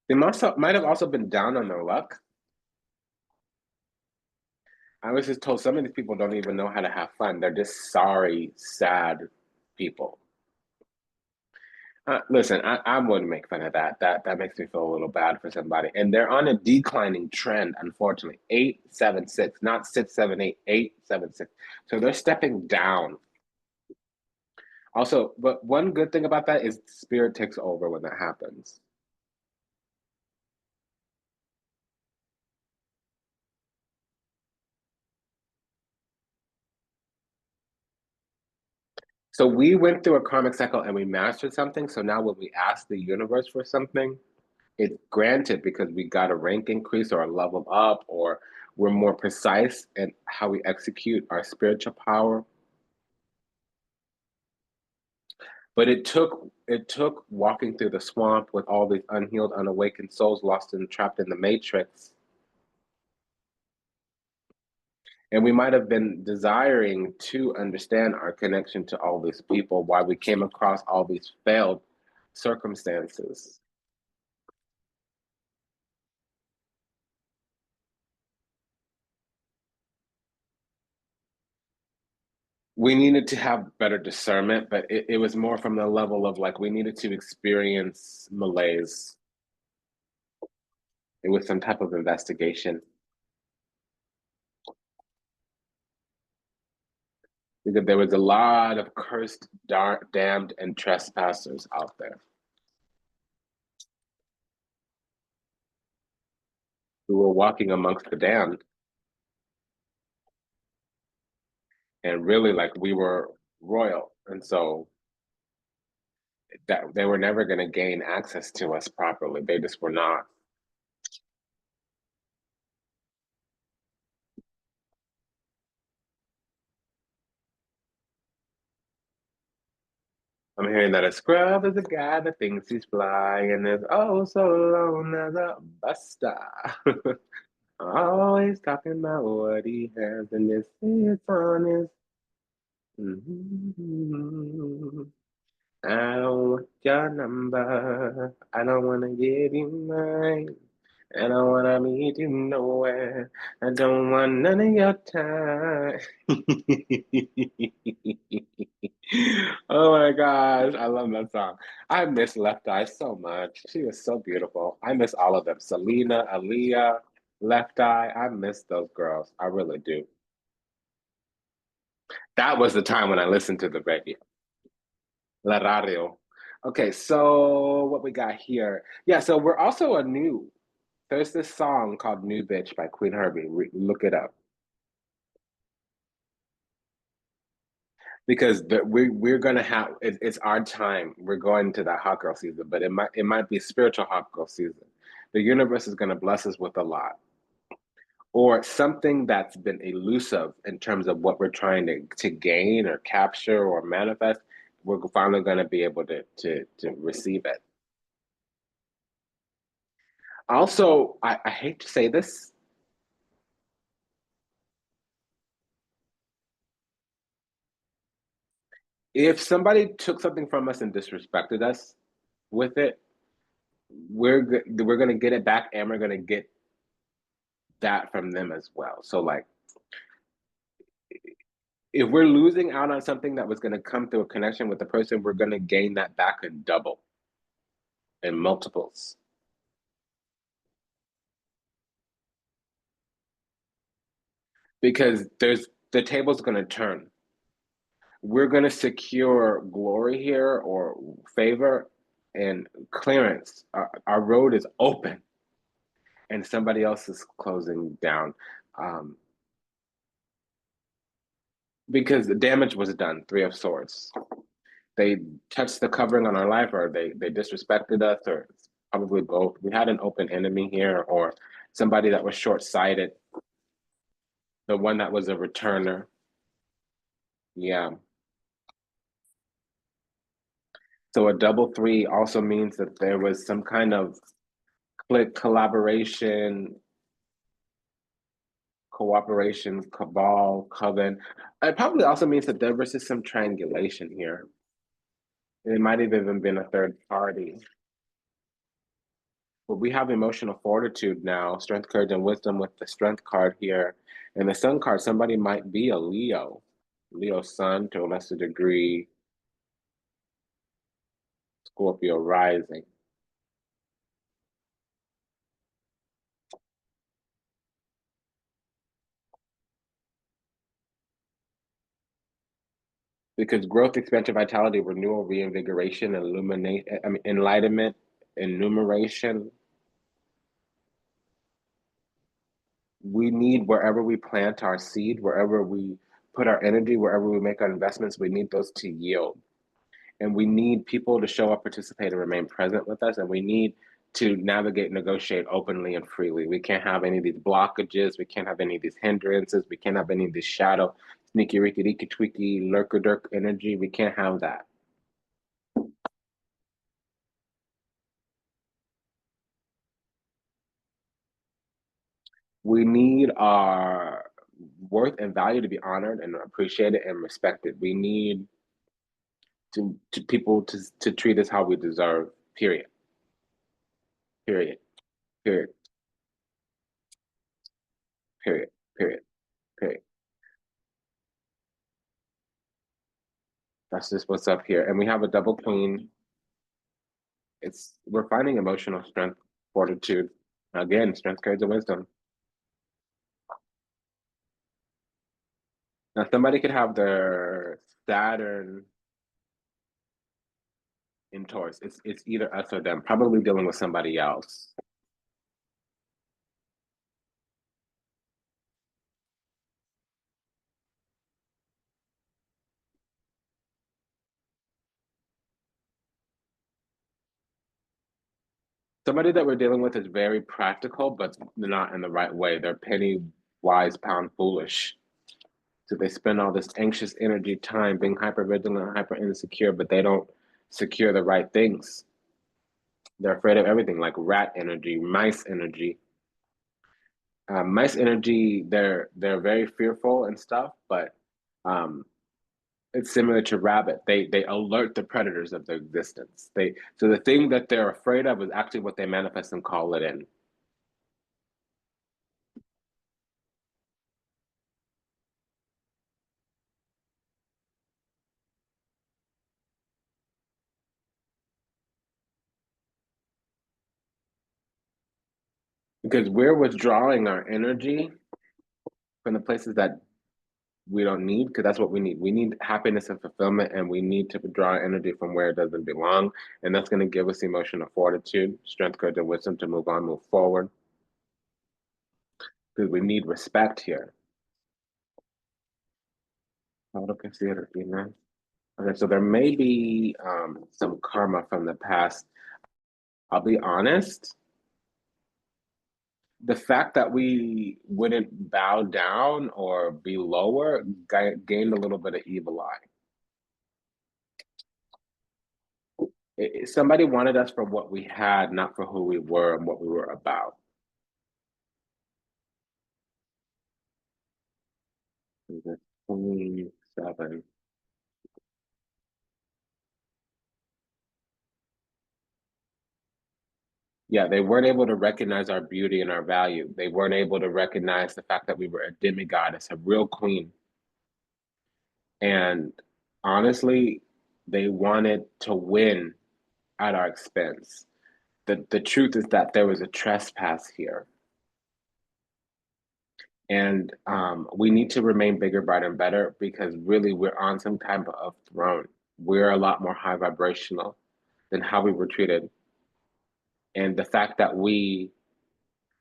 S1: They might have also been down on their luck. I was just told some of these people don't even know how to have fun. They're just sorry, sad people. Listen, I wouldn't make fun of that. That makes me feel a little bad for somebody. And they're on a declining trend, unfortunately. 876, not 678, 876. So they're stepping down. Also, but one good thing about that is spirit takes over when that happens. So we went through a karmic cycle and we mastered something. So now when we ask the universe for something, it's granted because we got a rank increase or a level up, or we're more precise in how we execute our spiritual power. But it took walking through the swamp with all these unhealed, unawakened souls lost and trapped in the matrix. And we might have been desiring to understand our connection to all these people, why we came across all these failed circumstances. We needed to have better discernment, but it was more from the level of like we needed to experience malaise. It was some type of investigation because there was a lot of cursed, damned, and trespassers out there who were walking amongst the damned, and really like we were royal, and so that they were never going to gain access to us properly. They just were not. I'm hearing that a scrub is a guy that thinks he's fly and is oh so alone as a buster. Always talking about what he has and this is honest. Mhm. I don't want your number. I don't want to give you mine. I don't want to meet you nowhere. I don't want none of your time. Oh my gosh, I love that song. I miss Left Eye so much. She was so beautiful. I miss all of them. Selena, Aaliyah, Left Eye. I miss those girls. I really do. That was the time when I listened to the radio. La radio. Okay, so what we got here? Yeah, so we're also a new. There's this song called "New Bitch" by Queen Herbie. Look it up because we're gonna have it's our time. We're going to that hot girl season, but it might be spiritual hot girl season. The universe is gonna bless us with a lot, or something that's been elusive in terms of what we're trying to gain or capture or manifest. We're finally gonna be able to receive it. Also, I hate to say this. If somebody took something from us and disrespected us with it, we're gonna get it back, and we're gonna get that from them as well. So like, if we're losing out on something that was gonna come through a connection with the person, we're gonna gain that back in double, in multiples, because there's the table's gonna turn. We're gonna secure glory here or favor and clearance. Our road is open, and somebody else is closing down. Um, because the damage was done. Three of Swords. They touched the covering on our life, or they disrespected us, or probably both. We had an open enemy here, or somebody that was short sighted. The one that was a returner. Yeah. So a double three also means that there was some kind of click collaboration, cooperation, cabal, coven. It probably also means that there was just some triangulation here. It might have even been a third party. But we have emotional fortitude now, strength, courage, and wisdom with the strength card here. And the sun card, somebody might be a Leo, Leo sun to a lesser degree, Scorpio rising. Because growth, expansion, vitality, renewal, reinvigoration, illuminate, I mean, enlightenment, enumeration. We need wherever we plant our seed, wherever we put our energy, wherever we make our investments, we need those to yield. And we need people to show up, participate, and remain present with us. And we need to navigate, negotiate openly and freely. We can't have any of these blockages. We can't have any of these hindrances. We can't have any of this shadow, sneaky, ricky, deaky, tweaky, lurker, dirk energy. We can't have that. We need our worth and value to be honored and appreciated and respected. We need to people to treat us how we deserve. Period. Period. Period. Period. Period. Period. That's just what's up here. And we have a double queen. It's we're finding emotional strength, fortitude. Again, strength, courage, and wisdom. Now somebody could have their Saturn in Taurus. It's either us or them, probably dealing with somebody else. Somebody that we're dealing with is very practical, but not in the right way. They're penny wise, pound foolish. So they spend all this anxious energy, time being hyper vigilant, hyper insecure, but they don't secure the right things. They're afraid of everything, like rat energy, mice energy. Mice energy, they're very fearful and stuff, but um, It's similar to rabbit. They alert the predators of their existence. So the thing that they're afraid of is actually what they manifest and call it in. Because we're withdrawing our energy from the places that we don't need, because that's what we need. We need happiness and fulfillment, and we need to withdraw energy from where it doesn't belong. And that's going to give us emotional fortitude, strength, courage, and wisdom to move on, move forward. Because we need respect here. Ahora que sí, Regina. Okay, so there may be some karma from the past. I'll be honest, the fact that we wouldn't bow down or be lower gained a little bit of evil eye. Somebody wanted us for what we had, not for who we were and what we were about. 27. Yeah, they weren't able to recognize our beauty and our value. They weren't able to recognize the fact that we were a demigoddess, a real queen. And honestly, they wanted to win at our expense. The truth is that there was a trespass here. And we need to remain bigger, brighter, and better because really we're on some type of throne. We're a lot more high vibrational than how we were treated. And the fact that we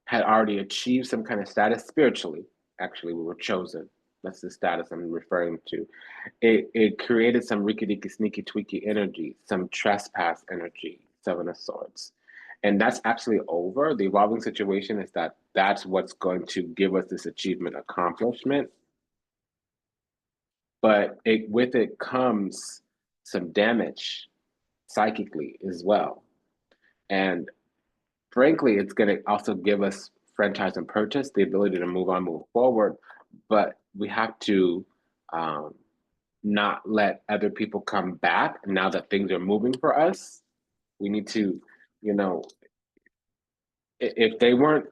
S1: had already achieved some kind of status spiritually, actually, we were chosen. That's the status I'm referring to. It created some riki diki sneaky tweaky energy, some trespass energy, Seven of Swords. And that's actually over. The evolving situation is that that's what's going to give us this achievement accomplishment. But with it comes some damage psychically as well. And frankly, it's going to also give us franchise and purchase, the ability to move on, move forward. But we have to not let other people come back now that things are moving for us. We need to, you know, if they weren't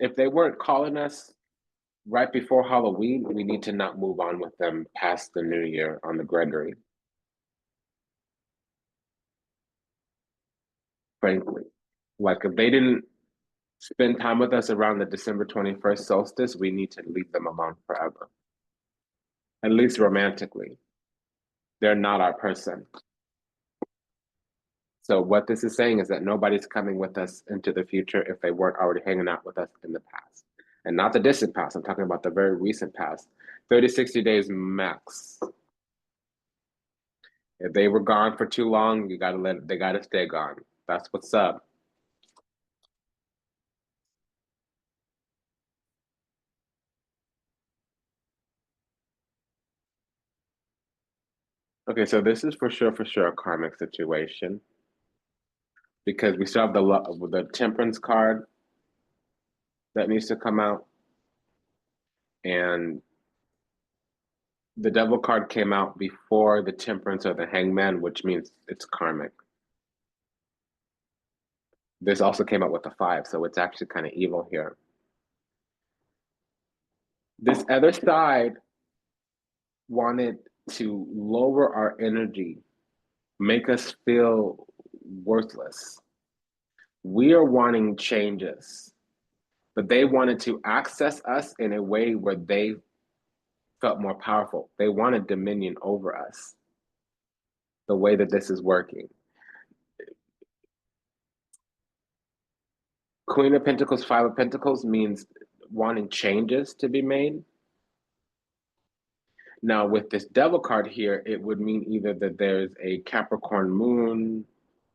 S1: if they weren't calling us right before Halloween, we need to not move on with them past the new year on the Gregory. Frankly, like if they didn't spend time with us around the December 21st solstice, we need to leave them alone forever. At least romantically. They're not our person. So what this is saying is that nobody's coming with us into the future if they weren't already hanging out with us in the past. And not the distant past, I'm talking about the very recent past. 30, 60 days max. If they were gone for too long, they gotta stay gone. That's what's up. Okay, so this is for sure a karmic situation because we still have the temperance card that needs to come out, and the devil card came out before the temperance or the hangman, which means it's karmic. This also came out with the 5, so it's actually kind of evil here. This other side wanted to lower our energy, make us feel worthless. We are wanting changes, but they wanted to access us in a way where they felt more powerful. They wanted dominion over us, the way that this is working. Queen of Pentacles, 5 of Pentacles means wanting changes to be made. Now, with this devil card here, it would mean either that there's a Capricorn moon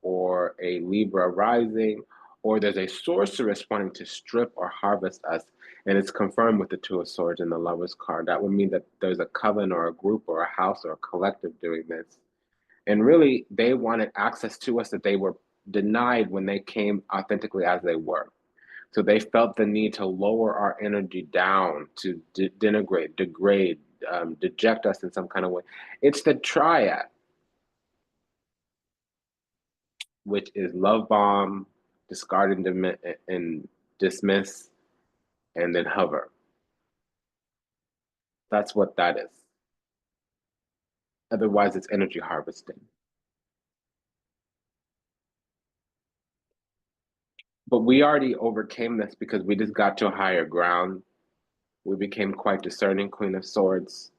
S1: or a Libra rising, or there's a sorceress wanting to strip or harvest us. And it's confirmed with the 2 of Swords and the Lover's card. That would mean that there's a coven or a group or a house or a collective doing this. And really, they wanted access to us that they were denied when they came authentically as they were. So they felt the need to lower our energy down, to denigrate, degrade, deject us in some kind of way. It's the triad, which is love bomb, discard and dismiss, and then hover. That's what that is. Otherwise, it's energy harvesting. But we already overcame this because we just got to a higher ground. We became quite discerning, Queen of Swords,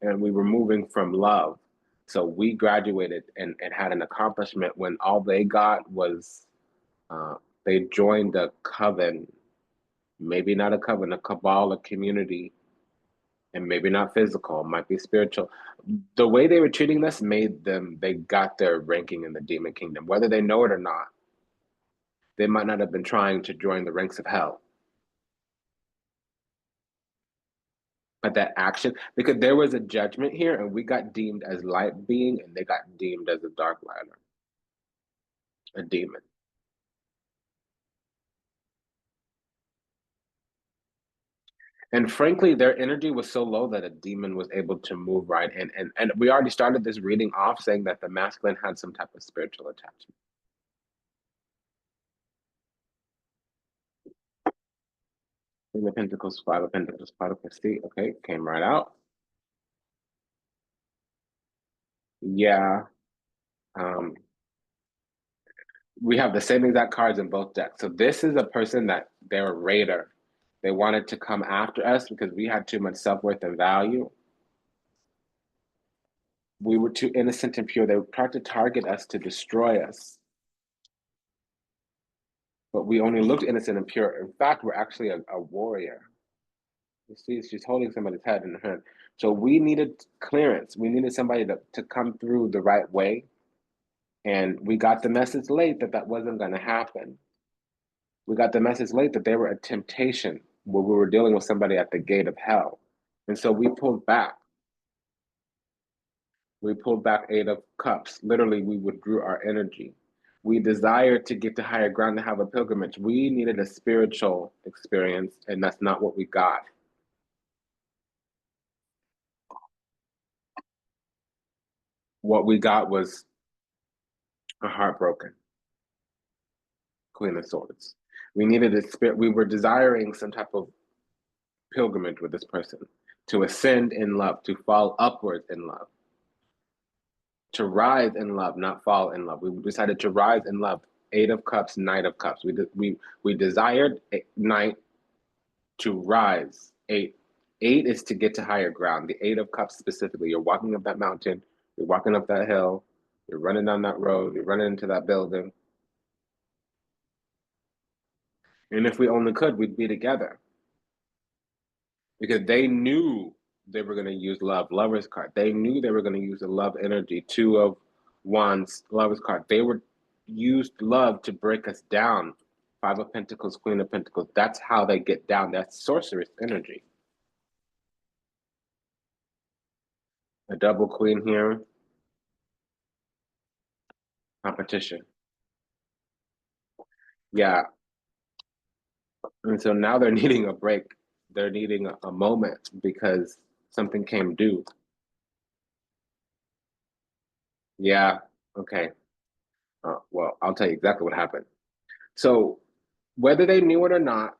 S1: and we were moving from love. So we graduated and had an accomplishment when all they got was they joined a coven, maybe not a coven, a cabal, a community, and maybe not physical, might be spiritual. The way they were treating us made them, they got their ranking in the demon kingdom, whether they know it or not. They might not have been trying to join the ranks of hell. But that action, because there was a judgment here, and we got deemed as light being, and they got deemed as a dark lighter, a demon. And frankly, their energy was so low that a demon was able to move right in. And we already started this reading off saying that the masculine had some type of spiritual attachment. King of Pentacles, Five of Pentacles, Five of Pentacles. Okay, came right out. Yeah. We have the same exact cards in both decks. So this is a person that they're a raider. They wanted to come after us because we had too much self-worth and value. We were too innocent and pure. They tried to target us to destroy us. But we only looked innocent and pure. In fact, we're actually a warrior. You see, she's holding somebody's head in her hand. So we needed clearance. We needed somebody to come through the right way. And we got the message late that that wasn't going to happen. We got the message late that they were a temptation where we were dealing with somebody at the gate of hell. And so we pulled back. We pulled back Eight of Cups. Literally, we withdrew our energy. We desired to get to higher ground to have a pilgrimage. We needed a spiritual experience, and that's not what we got. What we got was a heartbroken Queen of Swords. We needed a spirit. We were desiring some type of pilgrimage with this person to ascend in love, to fall upwards in love, to rise in love, not fall in love. We decided to rise in love. Eight of Cups, Knight of Cups. We desired Knight to rise. Eight is to get to higher ground. The Eight of Cups specifically. You're walking up that mountain. You're walking up that hill. You're running down that road. You're running into that building. And if we only could, we'd be together. Because they knew they were going to use love, Lover's card. They knew they were going to use the love energy, Two of Wands, Lover's card. They were used love to break us down. Five of Pentacles, Queen of Pentacles. That's how they get down. That's sorceress energy. A double queen here. Competition. Yeah. And so now they're needing a break. They're needing a moment because something came due. Yeah. Okay. Well, I'll tell you exactly what happened. So whether they knew it or not,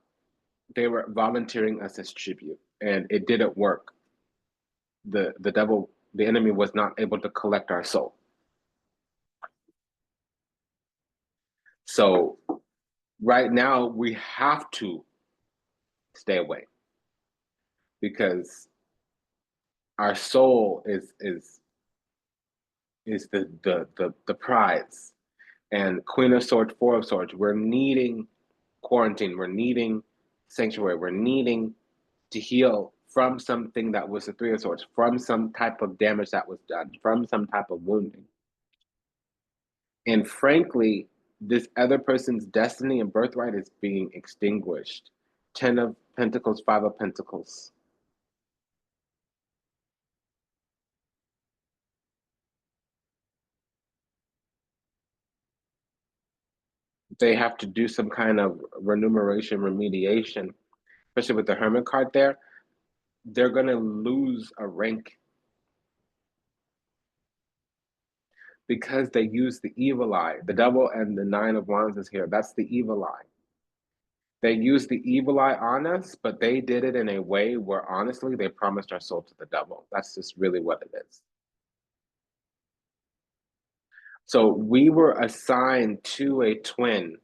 S1: they were volunteering us as tribute, and it didn't work. The devil, the enemy, was not able to collect our soul. So right now we have to stay away because our soul is the prize. And Queen of Swords, Four of Swords, we're needing quarantine, we're needing sanctuary, we're needing to heal from something that was the Three of Swords, from some type of damage that was done, from some type of wounding. And frankly, this other person's destiny and birthright is being extinguished. Ten of Pentacles, Five of Pentacles. They have to do some kind of remuneration, remediation, especially with the Hermit card there. they're going to lose a rank because they use the evil eye. The devil and the nine of wands is here. That's the evil eye. They used the evil eye on us, but they did it in a way where honestly they promised our soul to the devil. That's just really what it is. So we were assigned to a twin,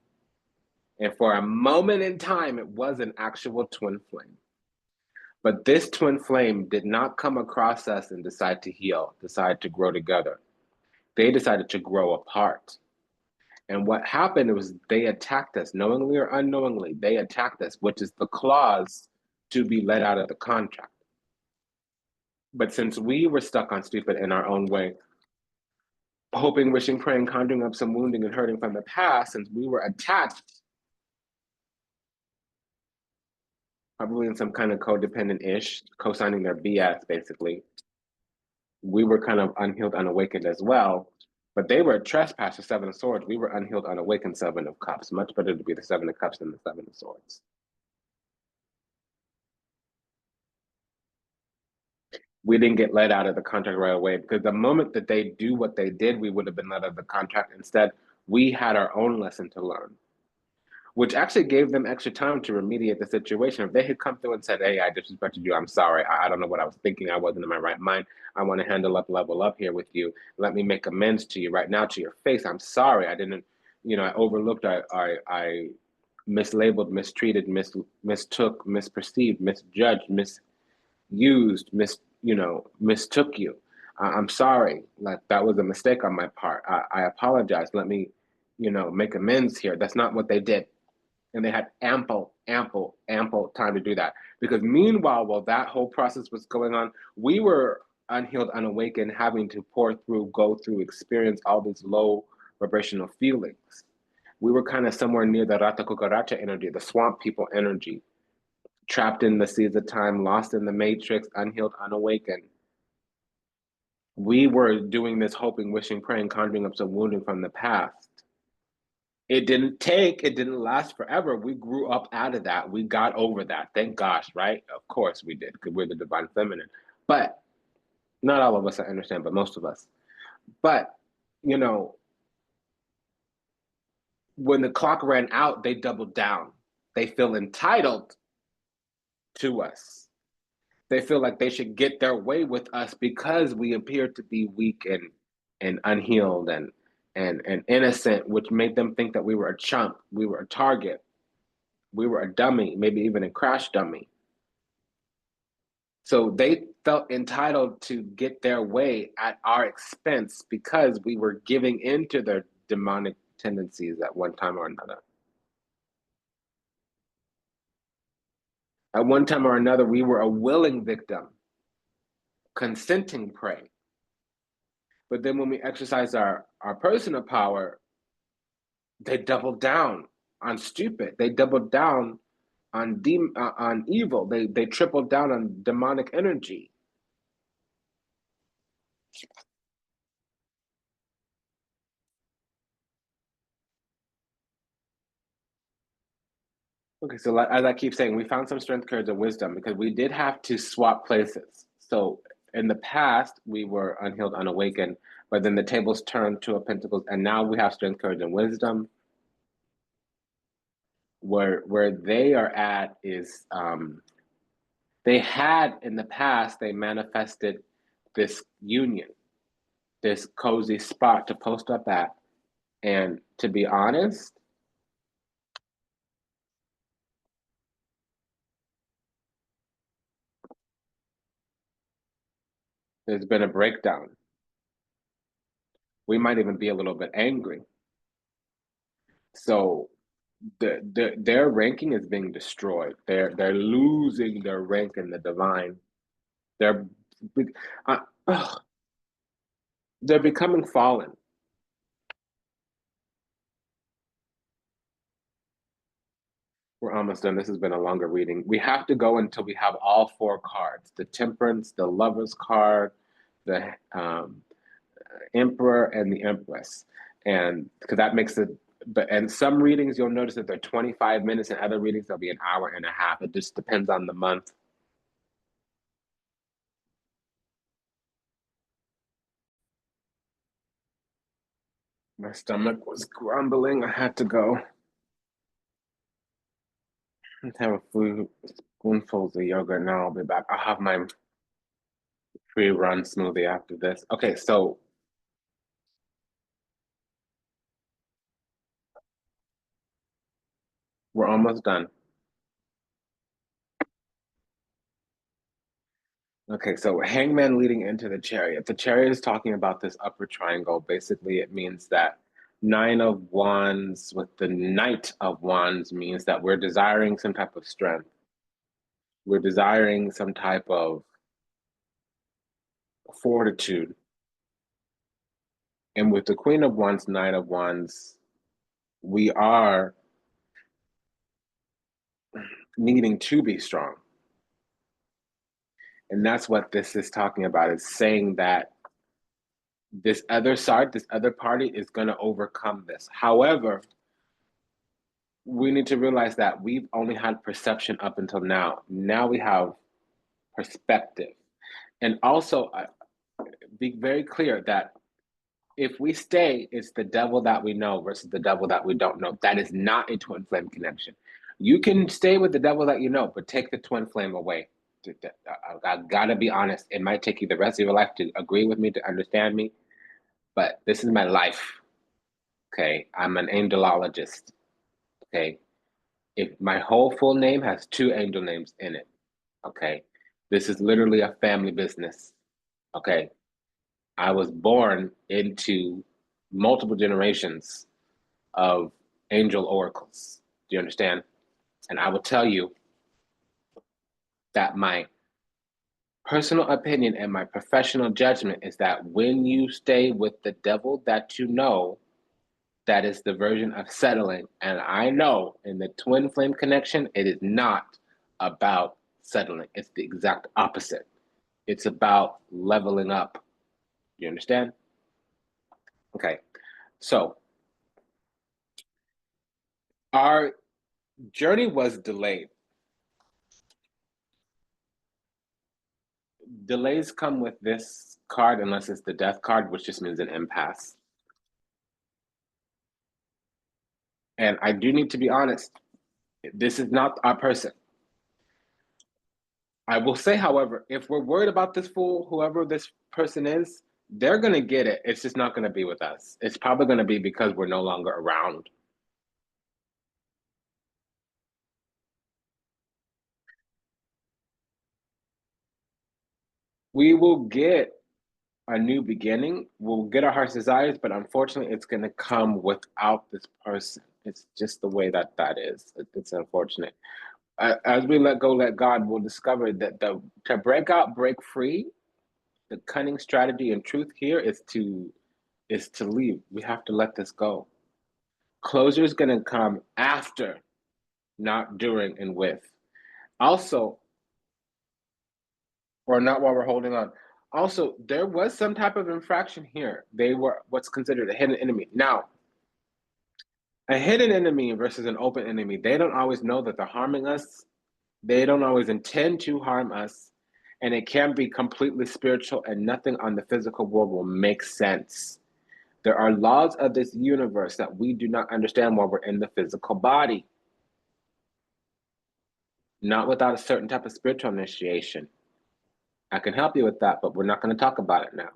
S1: and for a moment in time, it was an actual twin flame. But this twin flame did not come across us and decide to heal, decide to grow together. They decided to grow apart. And what happened was they attacked us, knowingly or unknowingly. They attacked us, which is the clause to be let out of the contract. But since we were stuck on stupid in our own way, hoping, wishing, praying, conjuring up some wounding and hurting from the past, since we were attached, probably in some kind of codependent-ish, co-signing their BS, basically, we were kind of unhealed, unawakened as well. But they were a trespasser, Seven of Swords. We were unhealed, unawakened, Seven of Cups. Much better to be the Seven of Cups than the Seven of Swords. We didn't get let out of the contract right away because the moment that they do what they did, we would have been let out of the contract. Instead, we had our own lesson to learn, which actually gave them extra time to remediate the situation. If they had come through and said, hey, I disrespected you, I'm sorry, I don't know what I was thinking, I wasn't in my right mind, I want to handle up, level up here with you, let me make amends to you right now to your face, I'm sorry, I didn't, I overlooked, I mislabeled, mistreated, mistook, misperceived, misjudged, misused, mistook you. I'm sorry, like that was a mistake on my part. I apologize. Let me, make amends here. That's not what they did. And they had ample time to do that. Because meanwhile, while that whole process was going on, we were unhealed, unawakened, having to pour through, go through, experience all these low vibrational feelings. We were kind of somewhere near the Rata Cucaracha energy, the swamp people energy, trapped in the seas of time, lost in the matrix, unhealed, unawakened. We were doing this hoping, wishing, praying, conjuring up some wounding from the past. It didn't last forever. We grew up out of that. We got over that. Thank gosh, right? Of course we did, because we're the divine feminine. But not all of us, I understand, but most of us. But, when the clock ran out, they doubled down. They feel entitled to us. They feel like they should get their way with us because we appear to be weak and unhealed and innocent, which made them think that we were a chump, we were a target, we were a dummy, maybe even a crash dummy. So they felt entitled to get their way at our expense because we were giving into their demonic tendencies at one time or another. At one time or another, we were a willing victim, consenting prey. But then when we exercise our personal power, they doubled down on stupid. They doubled down on evil. They tripled down on demonic energy. Okay, so as I keep saying, we found some strength, courage, and wisdom because we did have to swap places. So in the past, we were unhealed, unawakened, but then the tables turned to a pentacles, and now we have strength, courage, and wisdom. Where they are at is they had in the past, they manifested this union, this cozy spot to post up at. And to be honest, there's been a breakdown. We might even be a little bit angry. So their ranking is being destroyed. They're losing their rank in the divine. They're they're becoming fallen. We're almost done. This has been a longer reading. We have to go until we have all four cards: the Temperance, the Lover's card, the Emperor, and the Empress. And because that makes it. But and some readings you'll notice that they're 25 minutes, and other readings they'll be an hour and a half. It just depends on the month. My stomach was grumbling. I had to go and have a few spoonfuls of yogurt. Now I'll be back. I'll have my pre-run smoothie after this. Okay, so we're almost done. Okay, so hangman leading into the chariot. The chariot is talking about this upper triangle. Basically, it means that nine of wands with the knight of wands means that we're desiring some type of strength. We're desiring some type of fortitude. And with the queen of wands, knight of wands, we are needing to be strong. And that's what this is talking about. It's saying that this other side, this other party is going to overcome this. However, we need to realize that we've only had perception up until now. Now we have perspective. And also, be very clear that if we stay, it's the devil that we know versus the devil that we don't know. That is not a twin flame connection. You can stay with the devil that you know, but take the twin flame away. I gotta be honest. It might take you the rest of your life to agree with me, to understand me, but this is my life. Okay, I'm an angelologist. Okay, if my whole full name has two angel names in it. Okay, this is literally a family business. Okay, I was born into multiple generations of angel oracles. Do you understand? And I will tell you that my personal opinion and my professional judgment is that when you stay with the devil that you know, that is the version of settling. And I know in the twin flame connection, it is not about settling. It's the exact opposite. It's about leveling up. You understand? Okay. So our journey was delayed. Delays come with this card unless it's the death card, which just means an impasse. And I do need to be honest, this is not our person. I will say, however, if we're worried about this fool, whoever this person is, they're going to get it. It's just not going to be with us. It's probably going to be because we're no longer around. We will get a new beginning. We'll get our heart's desires, but unfortunately, it's going to come without this person. It's just the way that that is. It's unfortunate. As we let go, let God, we'll discover that to break out, break free, the cunning strategy and truth here is to leave. We have to let this go. Closure is going to come after, not during and with. Also, or not while we're holding on. Also, there was some type of infraction here. They were what's considered a hidden enemy. Now, a hidden enemy versus an open enemy, they don't always know that they're harming us. They don't always intend to harm us. And it can be completely spiritual, and nothing on the physical world will make sense. There are laws of this universe that we do not understand while we're in the physical body. Not without a certain type of spiritual initiation. I can help you with that, but we're not going to talk about it now.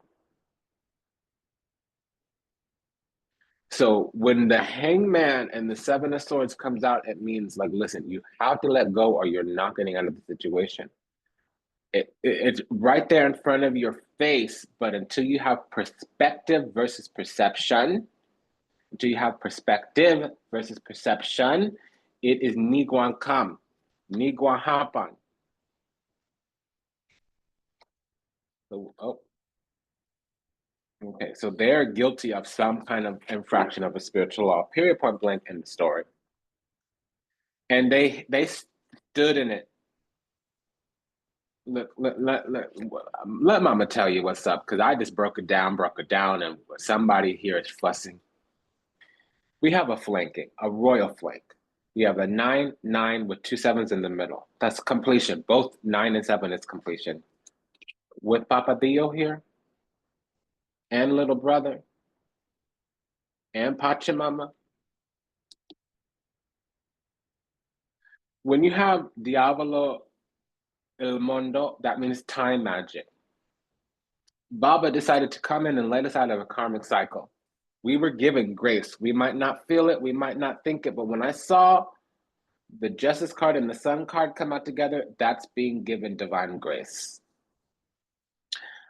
S1: So when the hangman and the seven of swords comes out, it means like, listen, you have to let go or you're not getting out of the situation. It's right there in front of your face, but until you have perspective versus perception, until you have perspective versus perception, it is niguan kam, niguan hapan. So, okay, so they're guilty of some kind of infraction of a spiritual law, period, point blank in the story. And they stood in it. Look, let mama tell you what's up, because I just broke it down, and somebody here is fussing. We have a flanking, a royal flank. We have a 9-9 with two sevens in the middle. That's completion. Both 9 and 7 is completion. With Papa Dio here and little brother, and Pachamama. When you have Diavolo il Mondo, that means time magic. Baba decided to come in and let us out of a karmic cycle. We were given grace. We might not feel it, we might not think it, but when I saw the Justice card and the Sun card come out together, that's being given divine grace.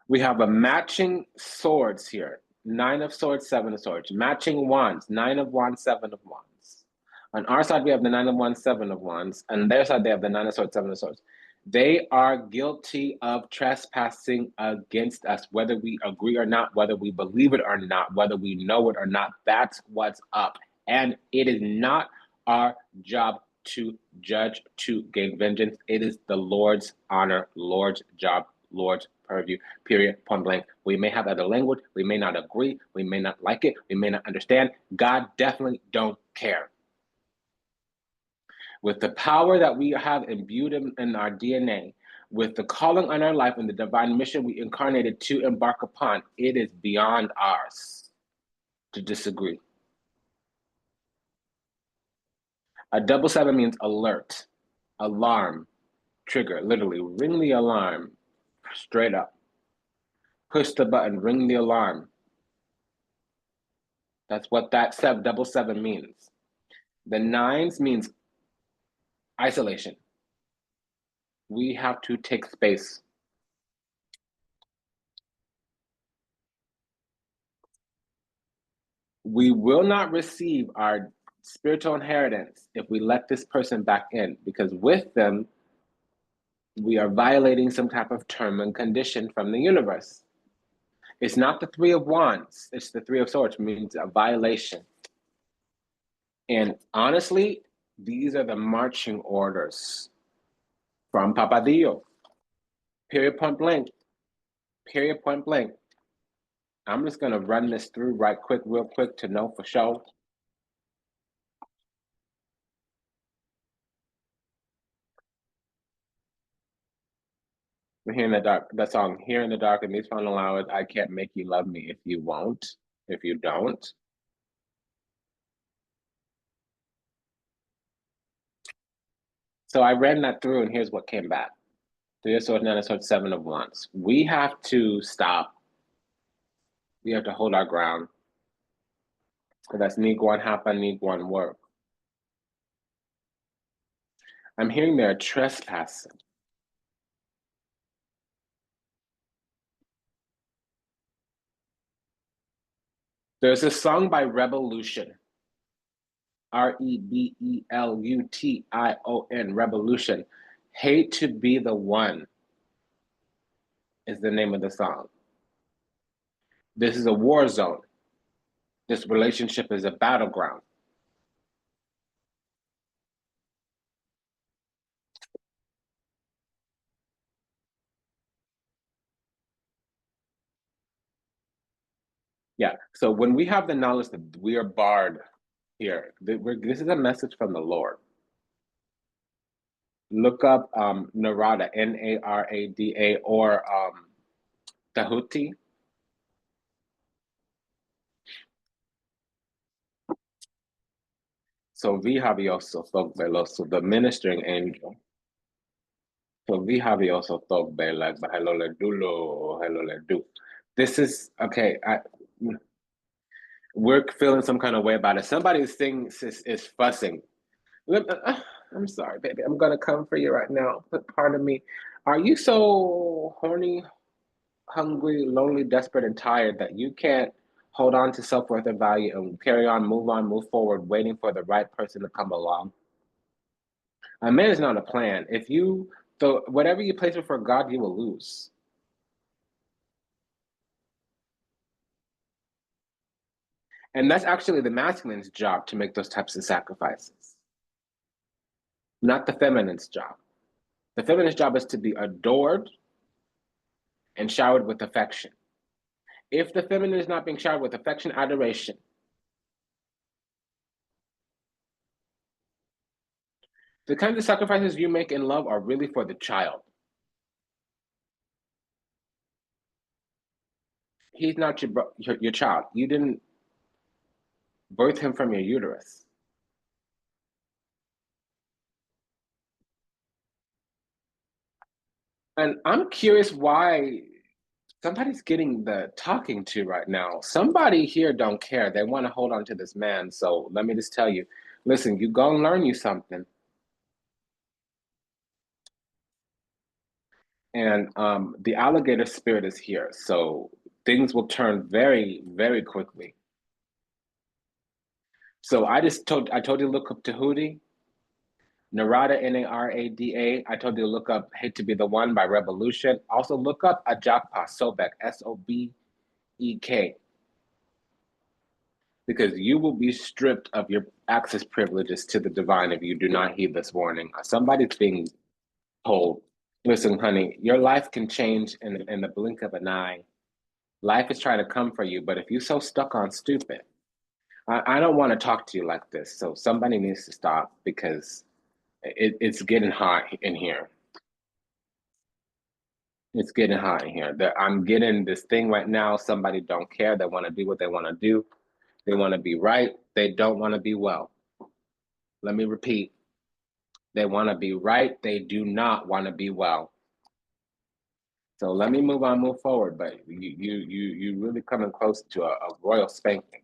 S1: We have a matching swords here. 9 of swords, 7 of swords. Matching wands, 9 of wands, 7 of wands. On our side, we have the 9 of wands, 7 of wands. On their side, they have the 9 of swords, 7 of swords. They are guilty of trespassing against us, whether we agree or not, whether we believe it or not, whether we know it or not. That's what's up. And it is not our job to judge, to gain vengeance. It is the Lord's honor, Lord's job, Lord's purview, period, point blank. We may have other language, we may not agree, we may not like it, we may not understand. God definitely don't care. With the power that we have imbued in our DNA, with the calling on our life and the divine mission we incarnated to embark upon, it is beyond ours to disagree. A 7 means alert, alarm, trigger, literally ring the alarm, straight up. Push the button, ring the alarm. That's what that 7 means. The 9s means isolation. We have to take space. We will not receive our spiritual inheritance if we let this person back in, because with them, we are violating some type of term and condition from the universe. It's not the 3 of wands, it's the 3 of swords, means a violation. And honestly, these are the marching orders from Papadillo. Period, point blank. Period, point blank. I'm just gonna run this through real quick to know for sure. Here in the dark, that song, Here in the Dark in these final hours, I can't make you love me if you won't, if you don't. So I ran that through and here's what came back. 3 of swords, 9 of swords, 7 of wands. We have to stop. We have to hold our ground. So that's Niguan Hapa, Niguan work. I'm hearing they're trespassing. There's a song by Revolution. Rebellution, Revolution. Hate to be the one is the name of the song. This is a war zone. This relationship is a battleground. Yeah, so when we have the knowledge that we are barred here, this is a message from the Lord. Look up Narada, Narada, or Tahuti. So Vihavioso Thogbeloso, the ministering angel. So Vihavioso Thogbela, Hello Ledu. This is okay. We're feeling some kind of way about it. Somebody's thing is fussing. I'm sorry, baby. I'm gonna come for you right now. But pardon me. Are you so horny, hungry, lonely, desperate, and tired that you can't hold on to self-worth and value and carry on, move forward, waiting for the right person to come along? A man is not a plan. If you whatever you place before God, you will lose. And that's actually the masculine's job to make those types of sacrifices, not the feminine's job. The feminine's job is to be adored and showered with affection. If the feminine is not being showered with affection, adoration, the kinds of sacrifices you make in love are really for the child. He's not your child. You didn't. Birth him from your uterus. And I'm curious why somebody's getting the talking to right now. Somebody here don't care. They want to hold on to this man. So let me just tell you, listen, you go and learn you something. And the alligator spirit is here. So things will turn very, very quickly. So I told you to look up Tahuti, Narada, Narada. I told you to look up Hate to Be the One by Revolution. Also look up Ajapa Sobek, Sobek, because you will be stripped of your access privileges to the divine if you do not heed this warning. Somebody's being told, listen, honey, your life can change in the blink of an eye. Life is trying to come for you, but if you're so stuck on stupid, I don't want to talk to you like this. So somebody needs to stop because it's getting hot in here. It's getting hot in here. I'm getting this thing right now. Somebody don't care. They want to do what they want to do. They want to be right. They don't want to be well. Let me repeat. They want to be right. They do not want to be well. So let me move on, move forward. But you really coming close to a royal spanking.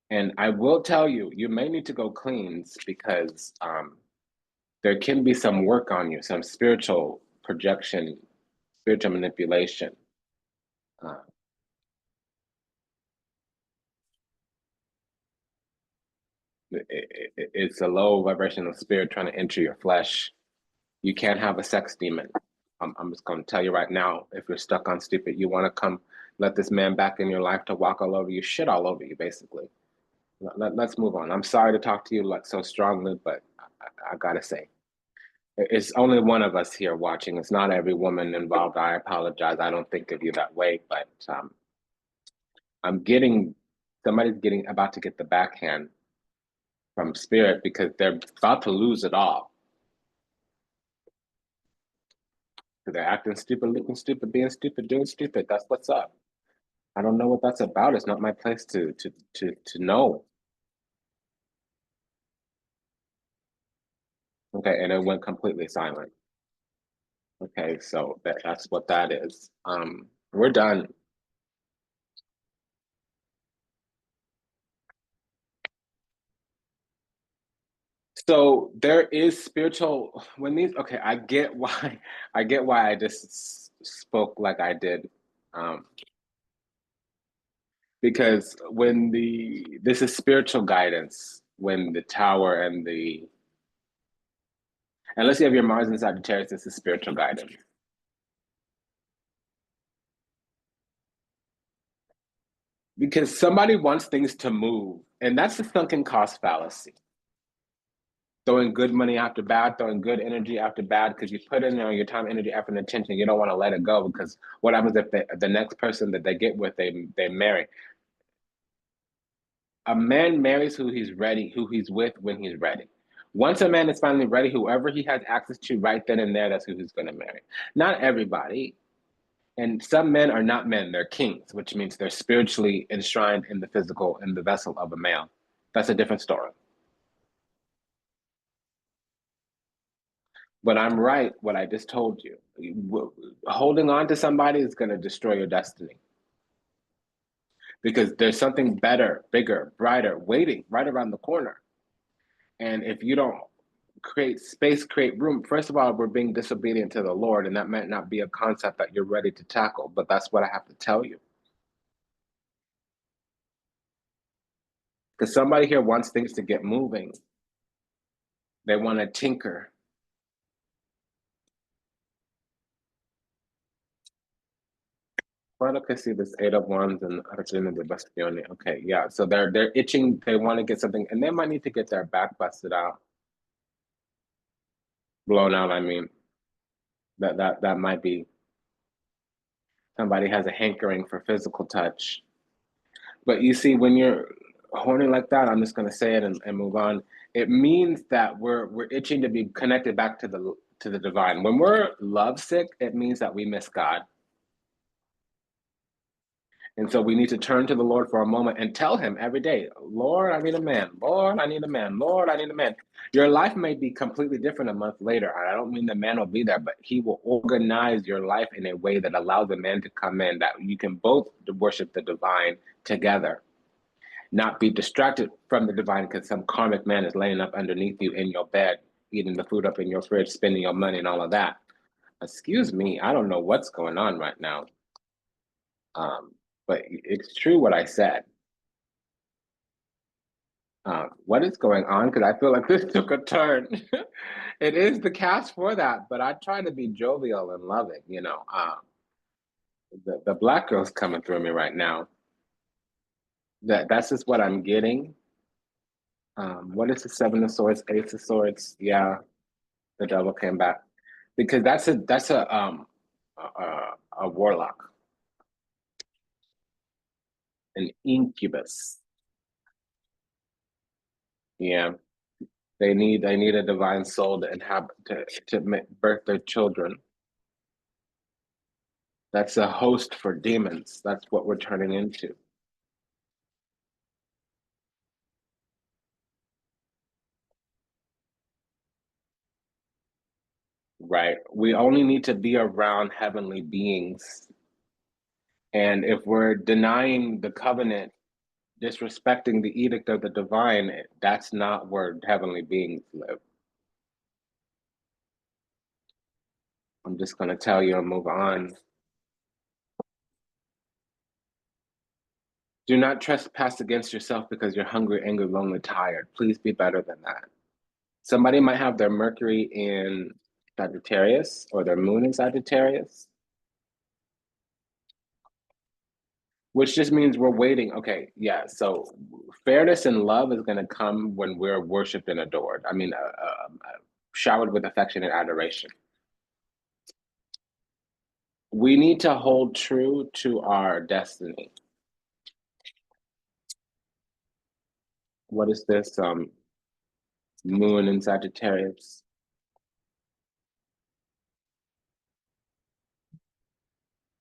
S1: And I will tell you, you may need to go cleans because there can be some work on you, some spiritual projection, spiritual manipulation. Uh, it's a low vibrational spirit trying to enter your flesh. You can't have a sex demon. I'm just going to tell you right now, if you're stuck on stupid, you want to come let this man back in your life to walk all over you, shit all over you, basically. Let's move on. I'm sorry to talk to you like so strongly, but I gotta say, it's only one of us here watching. It's not every woman involved. I apologize. I don't think of you that way, but I'm getting somebody's getting about to get the backhand from spirit because they're about to lose it all. They're acting stupid, looking stupid, being stupid, doing stupid. That's what's up. I don't know what that's about. It's not my place to know. Okay, and it went completely silent. Okay, so that's what that is. We're done. So there is spiritual when these okay, I get why I just spoke like I did. Um, because when this is spiritual guidance, when the tower and the unless you have your Mars in Sagittarius, this is spiritual guidance. Because somebody wants things to move, and that's the sunken cost fallacy. Throwing good money after bad, throwing good energy after bad, because you put in there your time, energy, effort, and attention. You don't want to let it go because what happens if the next person that they get with, they marry? A man marries who he's ready, who he's with when he's ready. Once a man is finally ready, whoever he has access to right then and there, that's who he's going to marry. Not everybody. And some men are not men, they're kings, which means they're spiritually enshrined in the physical, in the vessel of a male. That's a different story. But I'm right, what I just told you. Holding on to somebody is going to destroy your destiny because there's something better, bigger, brighter waiting right around the corner. And if you don't create space, create room, first of all, we're being disobedient to the Lord, and that might not be a concept that you're ready to tackle, but that's what I have to tell you. Because somebody here wants things to get moving, they want to tinker. Well, okay, see this Eight of Wands and Arjuna the Bastione. Okay, yeah. So they're itching, they want to get something, and they might need to get their back busted out, blown out, I mean. That might be somebody has a hankering for physical touch. But you see, when you're horny like that, I'm just gonna say it and move on. It means that we're itching to be connected back to the divine. When we're lovesick, it means that we miss God. And so we need to turn to the Lord for a moment and tell him every day, Lord, I need a man. Lord, I need a man. Lord, I need a man. Your life may be completely different a month later. I don't mean the man will be there, but he will organize your life in a way that allows the man to come in, that you can both worship the divine together, not be distracted from the divine because some karmic man is laying up underneath you in your bed, eating the food up in your fridge, spending your money and all of that. Excuse me, I don't know what's going on right now. But it's true what I said. What is going on? Because I feel like this took a turn. It is the cast for that, but I try to be jovial and loving, you know. The black girl's coming through me right now. That's just what I'm getting. What is the Seven of Swords, Ace of Swords? Yeah, the devil came back. Because that's a warlock, an incubus. Yeah. They need a divine soul to inhabit to birth their children. That's a host for demons. That's what we're turning into. Right. We only need to be around heavenly beings. And if we're denying the covenant, disrespecting the edict of the divine, that's not where heavenly beings live. I'm just going to tell you and move on. Do not trespass against yourself because you're hungry, angry, lonely, tired. Please be better than that. Somebody might have their Mercury in Sagittarius or their moon in Sagittarius, which just means we're waiting. Okay, yeah. So fairness and love is going to come when we're worshipped and adored. I mean, showered with affection and adoration. We need to hold true to our destiny. What is this? Moon in Sagittarius.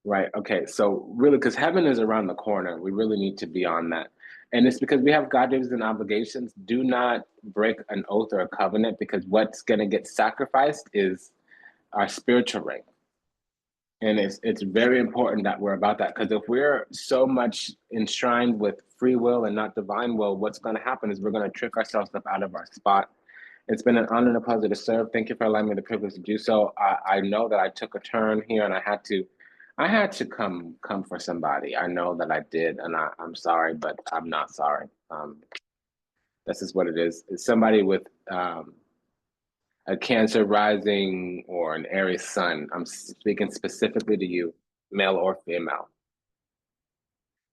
S1: Right. Okay. So really, because heaven is around the corner, we really need to be on that. And it's because we have God gives and obligations. Do not break an oath or a covenant because what's going to get sacrificed is our spiritual ring. And it's very important that we're about that because if we're so much enshrined with free will and not divine will, what's going to happen is we're going to trick ourselves up out of our spot. It's been an honor and a pleasure to serve. Thank you for allowing me the privilege to do so. I know that I took a turn here and I had to come for somebody. I know that I did, and I'm sorry, but I'm not sorry. This is what it is. It's somebody with a Cancer rising or an Aries sun. I'm speaking specifically to you, male or female,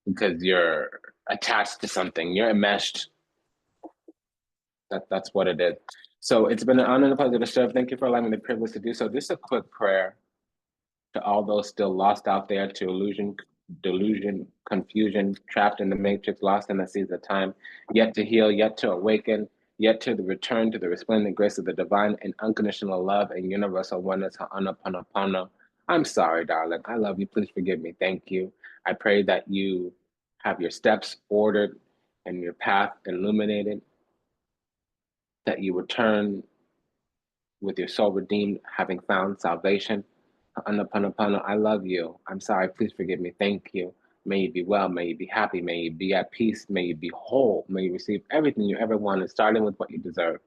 S1: because you're attached to something. You're enmeshed. That's what it is. So it's been an honor and a pleasure to serve. Thank you for allowing me the privilege to do so. Just a quick prayer to all those still lost out there to illusion, delusion, confusion, trapped in the matrix, lost in the seas of time, yet to heal, yet to awaken, yet to the return to the resplendent grace of the divine and unconditional love and universal oneness. Ha'anapanapana. I'm sorry, darling. I love you. Please forgive me. Thank you. I pray that you have your steps ordered and your path illuminated, that you return with your soul redeemed, having found salvation. Anapanapana, I love you. I'm sorry. Please forgive me. Thank you. May you be well. May you be happy. May you be at peace. May you be whole. May you receive everything you ever wanted, starting with what you deserve.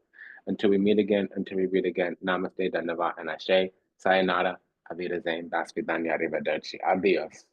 S1: Until we meet again, until we read again. Namaste, Dhanava, and Ashe. Sayonara, Avida Zain, Das Vidanya, Arrivederci. Adios.